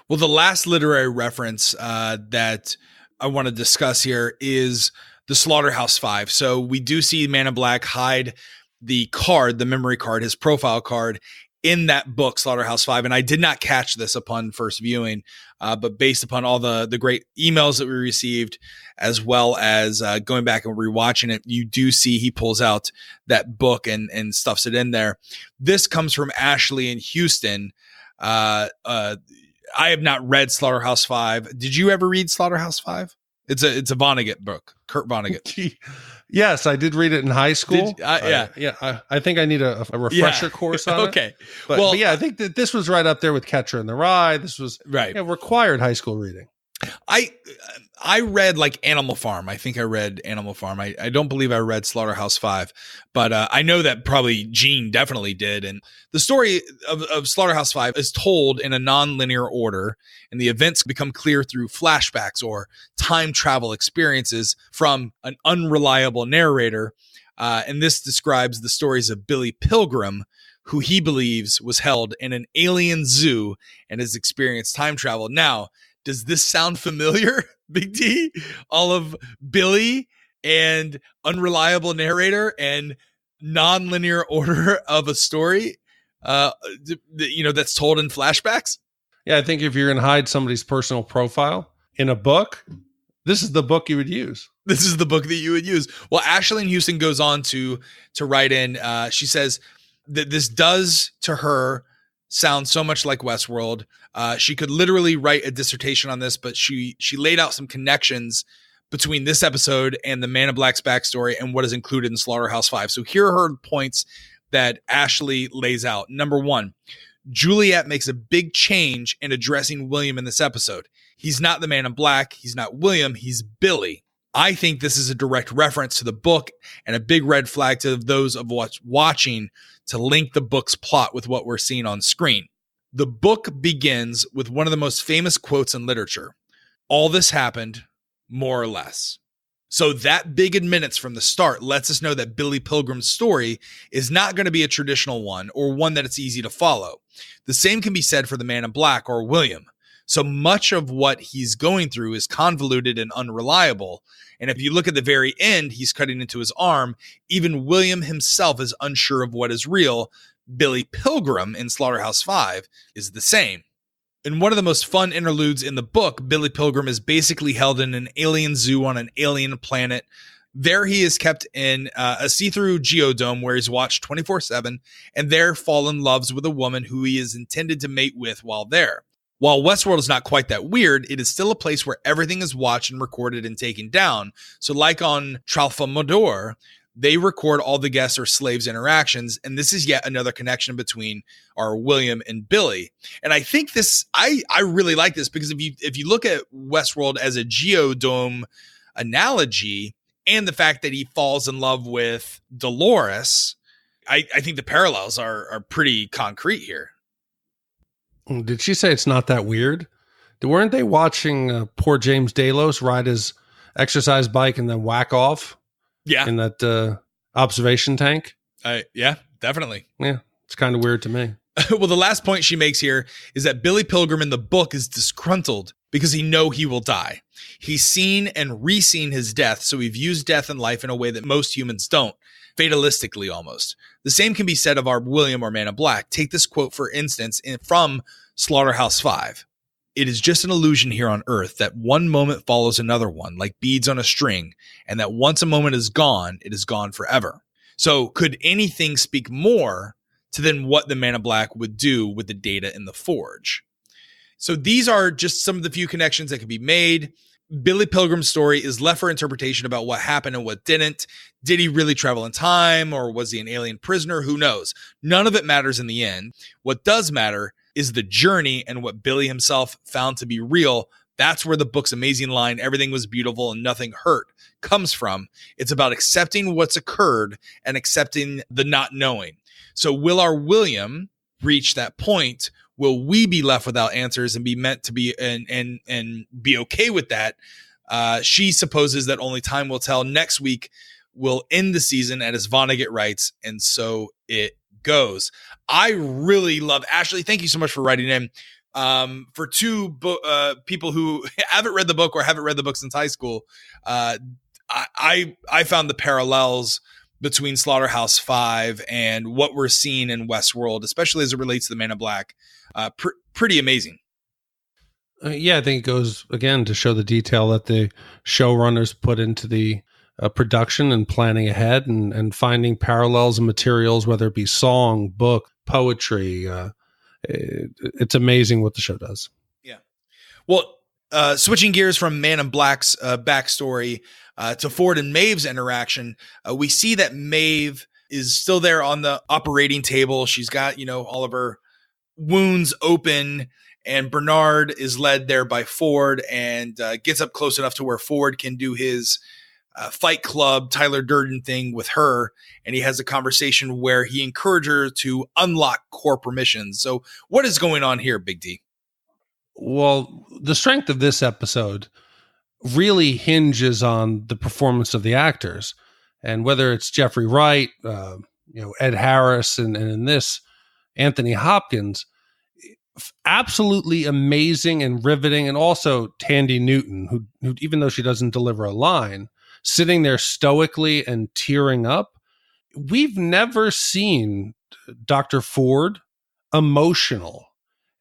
Well, the last literary reference that I want to discuss here is the Slaughterhouse-5. So we do see Man in Black hide the card, the memory card, his profile card in that book, Slaughterhouse-5. And I did not catch this upon first viewing, but based upon all the great emails that we received, as well as going back and rewatching it, you do see he pulls out that book and stuffs it in there. This comes from Ashley in Houston. I have not read Slaughterhouse-5. Did you ever read Slaughterhouse-5? It's a Vonnegut book, Kurt Vonnegut. Yes, I did read it in high school. I think I need a refresher course on it. Okay. But yeah, I think that this was right up there with Catcher in the Rye. This was required high school reading. I read like Animal Farm. I think I read Animal Farm. I don't believe I read Slaughterhouse-5, but I know that probably Gene definitely did. And the story of Slaughterhouse-5 is told in a non-linear order, and the events become clear through flashbacks or time travel experiences from an unreliable narrator. And this describes the stories of Billy Pilgrim, who he believes was held in an alien zoo and has experienced time travel. Now, does this sound familiar, Big D? All of Billy and unreliable narrator and non-linear order of a story, that's told in flashbacks? Yeah, I think if you're going to hide somebody's personal profile in a book, this is the book you would use. This is the book that you would use. Well, Ashley in Houston goes on to write in. She says that this does to her sound so much like Westworld. She could literally write a dissertation on this, but she laid out some connections between this episode and the Man in Black's backstory and what is included in Slaughterhouse-5. So here are her points that Ashley lays out. Number one, Juliet makes a big change in addressing William in this episode. He's not the Man in Black. He's not William. He's Billy. I think this is a direct reference to the book and a big red flag to those of what's watching to link the book's plot with what we're seeing on screen. The book begins with one of the most famous quotes in literature. All this happened, more or less. So that big admittance from the start lets us know that Billy Pilgrim's story is not going to be a traditional one or one that it's easy to follow. The same can be said for the Man in Black or William. So much of what he's going through is convoluted and unreliable. And if you look at the very end, he's cutting into his arm. Even William himself is unsure of what is real. Billy Pilgrim in Slaughterhouse-5 is the same. In one of the most fun interludes in the book, Billy Pilgrim is basically held in an alien zoo on an alien planet. There he is kept in a see-through geodome where he's watched 24/7, and there fallen loves with a woman who he is intended to mate with while there. While Westworld is not quite that weird, it is still a place where everything is watched and recorded and taken down. So like on Tralfamadore, they record all the guests or slaves' interactions, and this is yet another connection between our William and Billy. And I think this, I really like this, because if you look at Westworld as a geodome analogy, and the fact that he falls in love with Dolores, I think the parallels are pretty concrete here. Did she say it's not that weird? Weren't they watching poor James Delos ride his exercise bike and then whack off? Yeah. In that observation tank? Yeah, definitely. Yeah, it's kind of weird to me. Well, the last point she makes here is that Billy Pilgrim in the book is disgruntled because he knows he will die. He's seen and re-seen his death, so he views death and life in a way that most humans don't, fatalistically almost. The same can be said of our William or Man in Black. Take this quote, for instance, from Slaughterhouse-5. it is just an illusion here on Earth that one moment follows another one, like beads on a string, and that once a moment is gone, it is gone forever. So could anything speak more to then what the Man in Black would do with the data in the Forge? So these are just some of the few connections that could be made. Billy Pilgrim's story is left for interpretation about what happened and what didn't. Did he really travel in time, or was he an alien prisoner? Who knows? None of it matters in the end. What does matter is the journey and what Billy himself found to be real. That's where the book's amazing line, "Everything was beautiful and nothing hurt," comes from. It's about accepting what's occurred and accepting the not knowing. So will our William reach that point? Will we be left without answers and be meant to be and be okay with that? She supposes that only time will tell. Next week will end the season, and as Vonnegut writes, and so it goes. I really love Ashley. Thank you so much for writing in. For two people who haven't read the book or haven't read the book since high school, I found the parallels between Slaughterhouse-5 and what we're seeing in Westworld, especially as it relates to the Man in Black, pretty amazing. Yeah, I think it goes, again, to show the detail that the showrunners put into the production and planning ahead and finding parallels and materials, whether it be song, book, poetry. It's amazing what the show does. Yeah. Well, switching gears from Man in Black's backstory to Ford and Maeve's interaction, we see that Maeve is still there on the operating table. She's got, all of her wounds open, and Bernard is led there by Ford and gets up close enough to where Ford can do his Fight Club Tyler Durden thing with her, and he has a conversation where he encourages her to unlock core permissions. So what is going on here, Big D? Well, the strength of this episode really hinges on the performance of the actors, and whether it's Jeffrey Wright, Ed Harris, and in this, Anthony Hopkins, absolutely amazing and riveting, and also Tandy Newton, who even though she doesn't deliver a line, sitting there stoically and tearing up. We've never seen Dr. Ford emotional,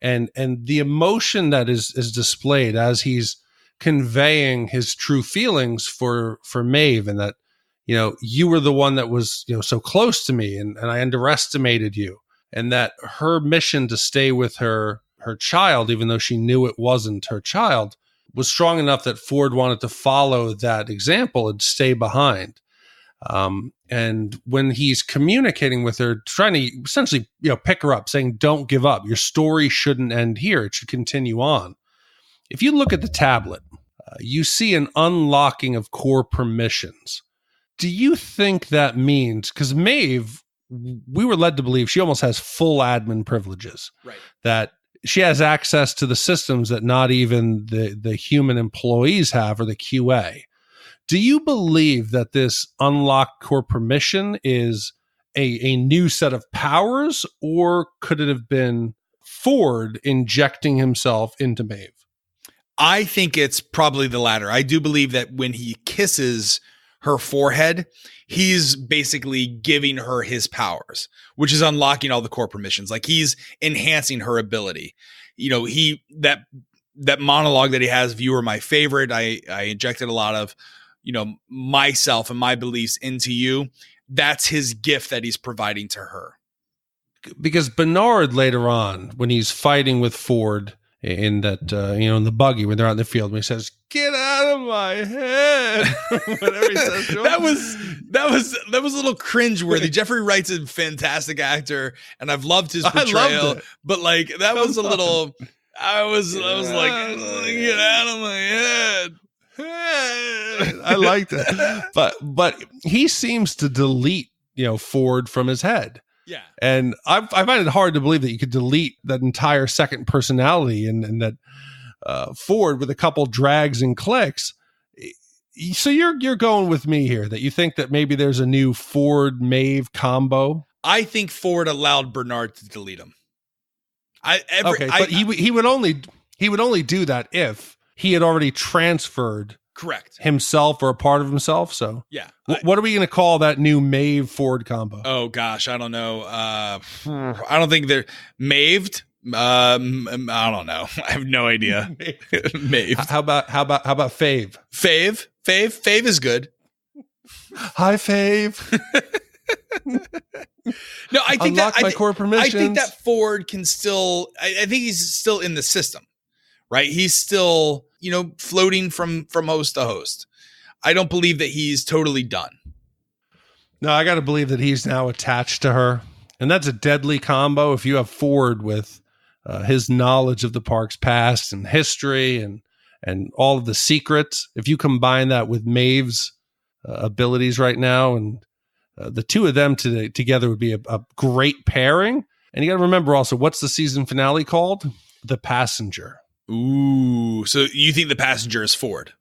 and the emotion that is displayed as he's conveying his true feelings for Maeve, and that, you were the one that was, so close to me, and I underestimated you. And that her mission to stay with her child, even though she knew it wasn't her child, was strong enough that Ford wanted to follow that example and stay behind. And when he's communicating with her, trying to essentially, pick her up, saying, "Don't give up. Your story shouldn't end here. It should continue on." If you look at the tablet, you see an unlocking of core permissions. Do you think that means, because Maeve, we were led to believe she almost has full admin privileges, right? That she has access to the systems that not even the human employees have, or the QA. Do you believe that this unlocked core permission is a new set of powers, or could it have been Ford injecting himself into Maeve? I think it's probably the latter. I do believe that when he kisses her forehead, he's basically giving her his powers, which is unlocking all the core permissions. Like, he's enhancing her ability. That monologue that he has, "You are my favorite. I injected a lot of, myself and my beliefs into you." That's his gift that he's providing to her. Because Bernard later on, when he's fighting with Ford in that, in the buggy, when they're out in the field, when he says, "Get out of my head," whatever he says to him. That was a little cringeworthy. Jeffrey Wright's a fantastic actor, and I've loved his portrayal, but that was a little, I was like, "Get out of my head." I like that. But he seems to delete, Ford from his head. Yeah. And I find it hard to believe that you could delete that entire second personality and that Ford with a couple drags and clicks. So you're going with me here, that you think that maybe there's a new Ford Maeve combo? I think Ford allowed Bernard to delete him. But he would only do that if he had already transferred correct himself or a part of himself. So yeah. What are we going to call that new Maeve Ford combo? Oh gosh, I don't know. I don't think they're Maeved. I don't know. I have no idea. Maeve. How about Fave? Fave is good. Hi, Fave. No, I think Unlock my core permissions. I think that Ford can still. I think he's still in the system, right? He's still, floating from host to host. I don't believe that he's totally done. No, I got to believe that he's now attached to her, and that's a deadly combo. If you have Ford with his knowledge of the park's past and history and all of the secrets, if you combine that with Maeve's abilities right now, and the two of them together would be a great pairing. And you got to remember also, what's the season finale called? The Passenger. Ooh, so you think the passenger is Ford?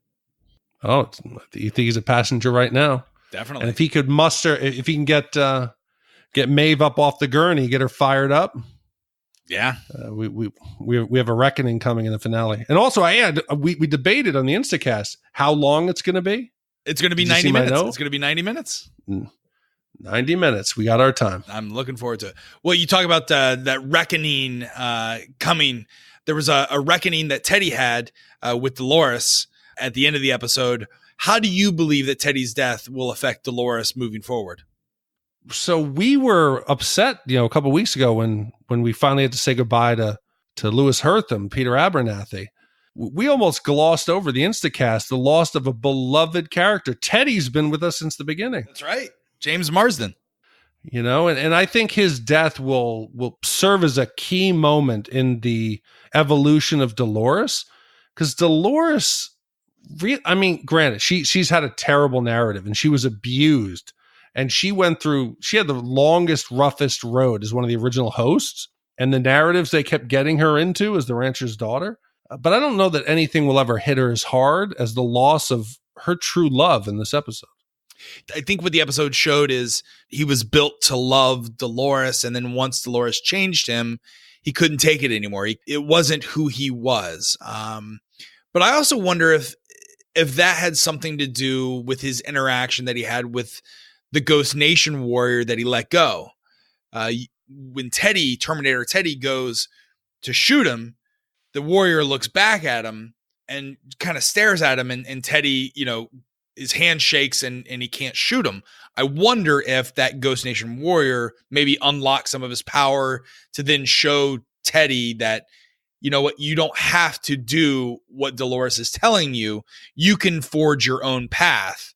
Oh, you think he's a passenger right now? Definitely. And if he could if he can get Maeve up off the gurney, get her fired up. Yeah. We have a reckoning coming in the finale. And also, we debated on the Instacast how long it's going to be. It's going to be 90 minutes. It's going to be 90 minutes. 90 minutes. We got our time. I'm looking forward to it. Well, you talk about that reckoning coming. There was a reckoning that Teddy had with Dolores at the end of the episode. How do you believe that Teddy's death will affect Dolores moving forward? So we were upset, a couple of weeks ago when we finally had to say goodbye to Lewis Hertham, Peter Abernathy. We almost glossed over the Instacast, the loss of a beloved character. Teddy's been with us since the beginning. That's right. James Marsden. And I think his death will serve as a key moment in the evolution of Dolores, because Dolores, granted, she's had a terrible narrative and she was abused, and she had the longest, roughest road as one of the original hosts, and the narratives they kept getting her into as the rancher's daughter. But I don't know that anything will ever hit her as hard as the loss of her true love in this episode. I think what the episode showed is he was built to love Dolores, and then once Dolores changed him, he couldn't take it anymore. It wasn't who he was. But I also wonder if that had something to do with his interaction that he had with the Ghost Nation warrior that he let go. When Terminator Teddy goes to shoot him, the warrior looks back at him and kind of stares at him, and Teddy, his hand shakes and he can't shoot him. I wonder if that Ghost Nation warrior maybe unlocks some of his power to then show Teddy that, you don't have to do what Dolores is telling you. You can forge your own path.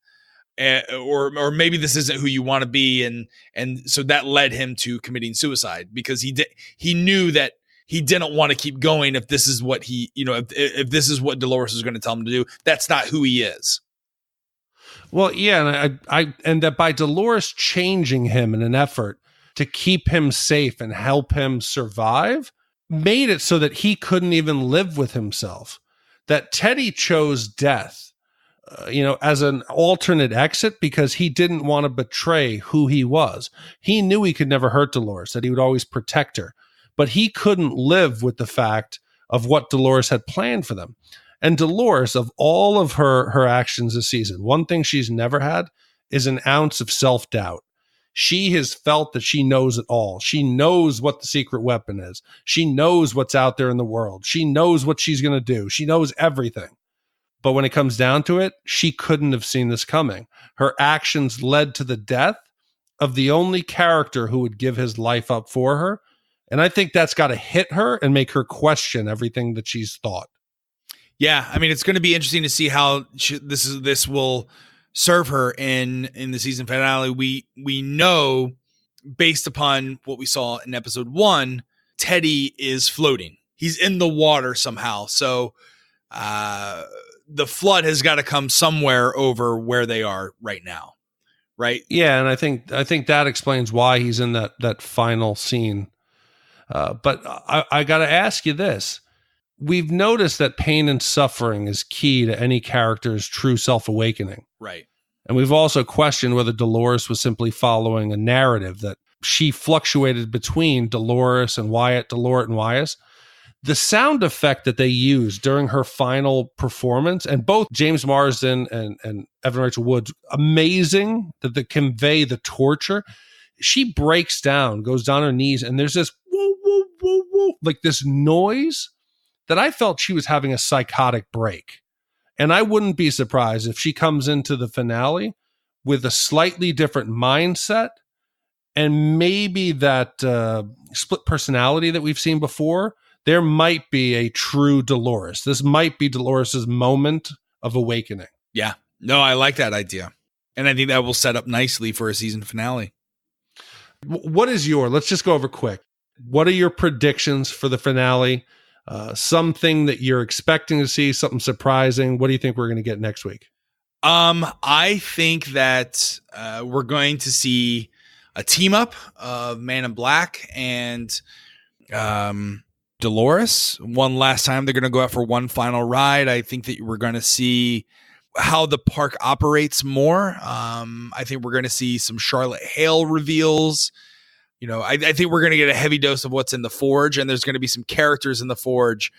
Or maybe this isn't who you want to be. And so that led him to committing suicide, because he knew that he didn't want to keep going if this is what if this is what Dolores is going to tell him to do. That's not who he is. Well, yeah, and that by Dolores changing him in an effort to keep him safe and help him survive, made it so that he couldn't even live with himself. That Teddy chose death, as an alternate exit, because he didn't want to betray who he was. He knew he could never hurt Dolores, that he would always protect her, but he couldn't live with the fact of what Dolores had planned for them. And Dolores, of all of her actions this season, one thing she's never had is an ounce of self-doubt. She has felt that she knows it all. She knows what the secret weapon is. She knows what's out there in the world. She knows what she's going to do. She knows everything. But when it comes down to it, she couldn't have seen this coming. Her actions led to the death of the only character who would give his life up for her. And I think that's got to hit her and make her question everything that she's thought. Yeah, it's going to be interesting to see how this will serve her in the season finale. We know, based upon what we saw in episode 1, Teddy is floating. He's in the water somehow. So the flood has got to come somewhere over where they are right now, right? Yeah, and I think that explains why he's in that final scene. But I got to ask you this. We've noticed that pain and suffering is key to any character's true self-awakening. Right. And we've also questioned whether Dolores was simply following a narrative, that she fluctuated between Dolores and Wyatt, Dolores and Wyatt. The sound effect that they used during her final performance, and both James Marsden and Evan Rachel Wood, amazing, that they convey the torture. She breaks down, goes down her knees, and there's this woo, woo, whoa, whoa, like this noise that I felt she was having a psychotic break. And I wouldn't be surprised if she comes into the finale with a slightly different mindset and maybe that split personality that we've seen before. There might be a true Dolores. This might be Dolores's moment of awakening. Yeah. No, I like that idea. And I think that will set up nicely for a season finale. What is let's just go over quick. What are your predictions for the finale? Something that you're expecting to see, something surprising. What do you think we're going to get next week? I think that we're going to see a team up of Man in Black and Dolores. One last time, they're going to go out for one final ride. I think that we're going to see how the park operates more. I think we're going to see some Charlotte Hale reveals. I think we're going to get a heavy dose of what's in the Forge, and there's going to be some characters in the Forge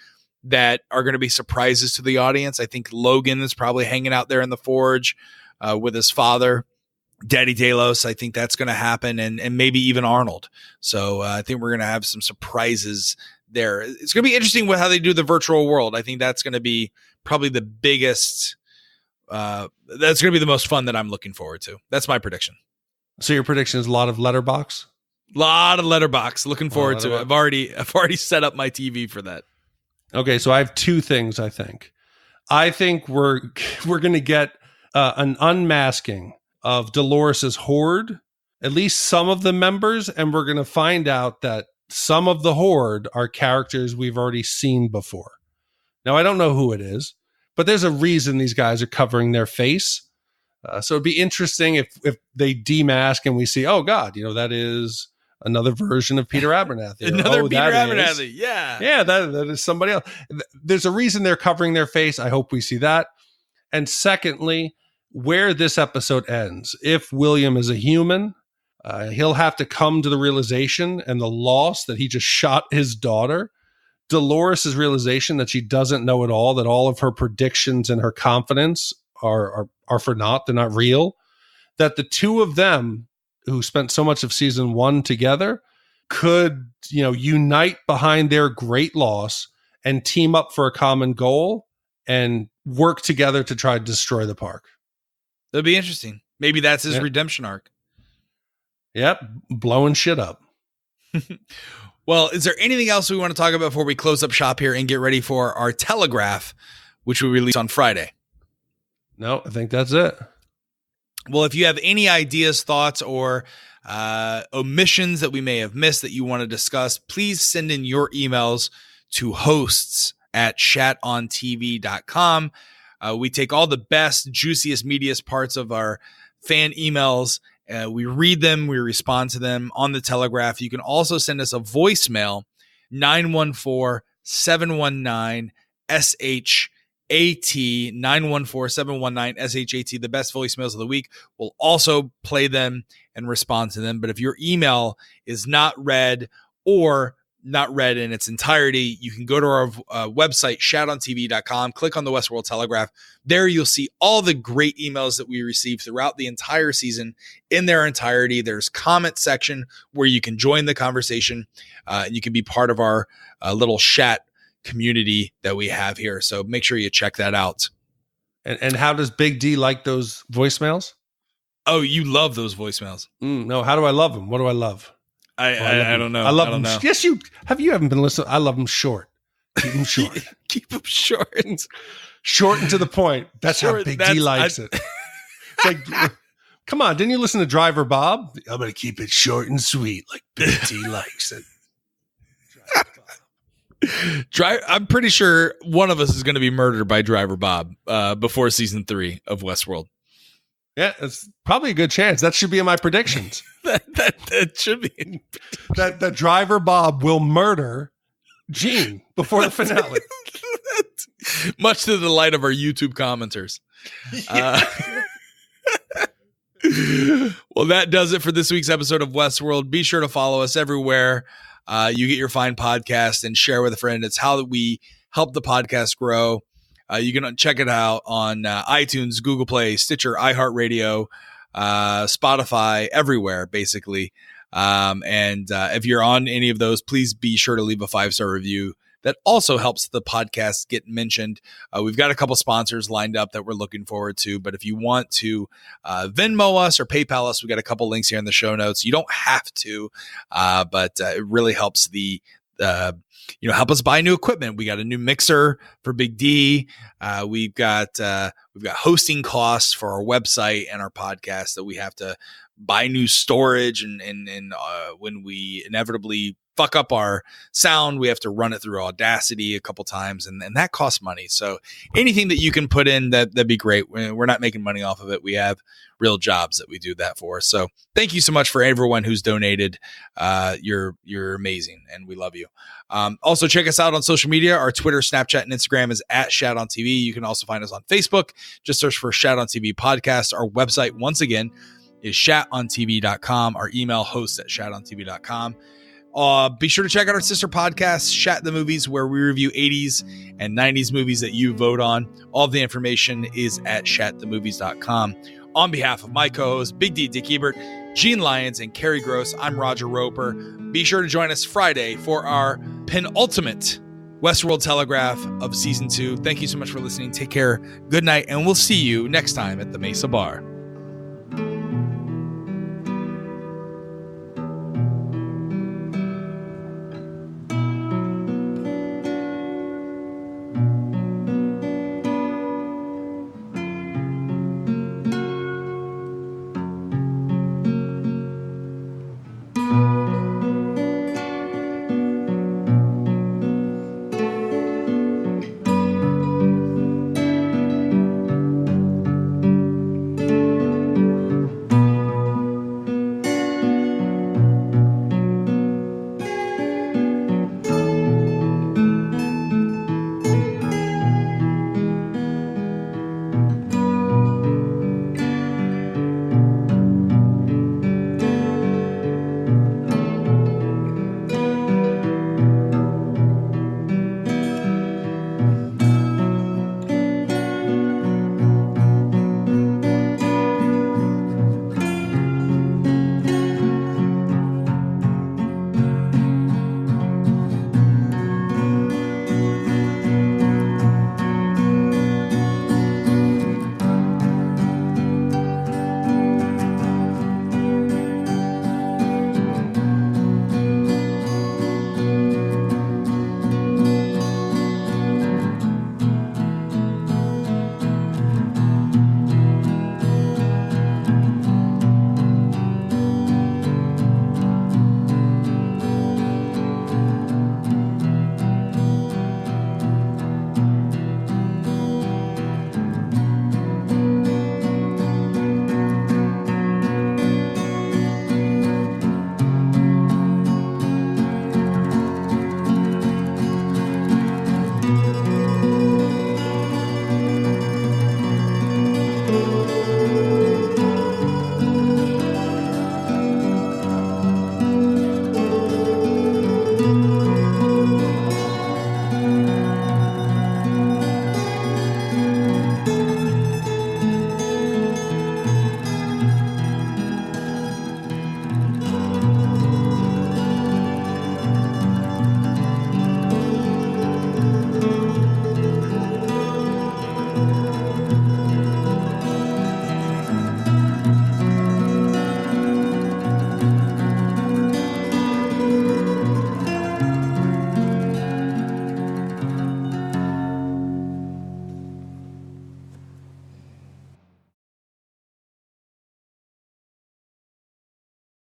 that are going to be surprises to the audience. I think Logan is probably hanging out there in the Forge with his father, Daddy Delos. I think that's going to happen, and maybe even Arnold. So I think we're going to have some surprises there. It's going to be interesting with how they do the virtual world. I think that's going to be probably the biggest. That's going to be the most fun that I'm looking forward to. That's my prediction. So your prediction is a lot of Letterbox? Lot of Letterbox. Looking forward to it. I've already set up my TV for that. Okay, so I have two things. I think we're going to get an unmasking of Dolores's horde, at least some of the members, and we're going to find out that some of the horde are characters we've already seen before. Now, I don't know who it is, but there's a reason these guys are covering their face. So it'd be interesting if they demask and we see, oh God, that is another version of Peter Abernathy. Another Peter Abernathy. Yeah. Yeah, that is somebody else. There's a reason they're covering their face. I hope we see that. And secondly, where this episode ends, if William is a human, he'll have to come to the realization and the loss that he just shot his daughter. Dolores' realization that she doesn't know it all, that all of her predictions and her confidence are for naught, they're not real, that the two of them who spent so much of season one together could, unite behind their great loss and team up for a common goal and work together to try to destroy the park. That'd be interesting. Maybe that's his redemption arc. Yep. Blowing shit up. Well, is there anything else we want to talk about before we close up shop here and get ready for our Telegraph, which we release on Friday? No, I think that's it. Well, if you have any ideas, thoughts, or omissions that we may have missed that you want to discuss, please send in your emails to hosts@shatontv.com. We take all the best, juiciest, meatiest parts of our fan emails. We read them. We respond to them on the Telegraph. You can also send us a voicemail, 914-719-SHAT, 914-719-SHAT, the best voicemails of the week. We'll also play them and respond to them. But if your email is not read or not read in its entirety, you can go to our website, shatontv.com, click on the Westworld Telegraph. There you'll see all the great emails that we received throughout the entire season in their entirety. There's comment section where you can join the conversation. You can be part of our little Shat community that we have here. So make sure you check that out. And how does Big D like those voicemails? Oh, you love those voicemails. No, how do I love them? What do I love? I don't know. I love them. Yes, you haven't been listening. I love them short. Keep them short. Keep them short. Short and to the point. That's how Big D likes it. It's like, come on, didn't you listen to Driver Bob? I'm going to keep it short and sweet like Big D likes it. I'm pretty sure one of us is going to be murdered by Driver Bob before season 3 of Westworld. Yeah, it's probably a good chance. That should be in my predictions. that should be. that Driver Bob will murder Gene before the finale. Much to the delight of our YouTube commenters. Well, that does it for this week's episode of Westworld. Be sure to follow us everywhere you get your fine podcast and share with a friend. It's how we help the podcast grow. You can check it out on iTunes, Google Play, Stitcher, iHeartRadio, Spotify, everywhere, basically. And if you're on any of those, please be sure to leave a 5-star review. That also helps the podcast get mentioned. We've got a couple sponsors lined up that we're looking forward to. But if you want to Venmo us or PayPal us, we got a couple links here in the show notes. You don't have to, but it really helps help us buy new equipment. We got a new mixer for Big D. We've got hosting costs for our website and our podcast that we have to buy new storage, and when we inevitably fuck up our sound, we have to run it through Audacity a couple times, and that costs money. So anything that you can put in, that'd be great. We're not making money off of it. We have real jobs that we do that for. So thank you so much for everyone who's donated. You're amazing, and we love you. Also check us out on social media. Our Twitter, Snapchat, and Instagram is @Shat on TV. You can also find us on Facebook. Just search for Shat on TV podcast. Our website, once again, is shatontv.com. Our email, hosts@shatontv.com. Be sure to check out our sister podcast, Shat the Movies, where we review 80s and 90s movies that you vote on. All of the information is at shatthemovies.com. On behalf of my co-hosts, Big D, Dick Ebert, Gene Lyons, and Carrie Gross, I'm Roger Roper. Be sure to join us Friday for our penultimate Westworld Telegraph of Season 2. Thank you so much for listening. Take care. Good night, and we'll see you next time at the Mesa Bar.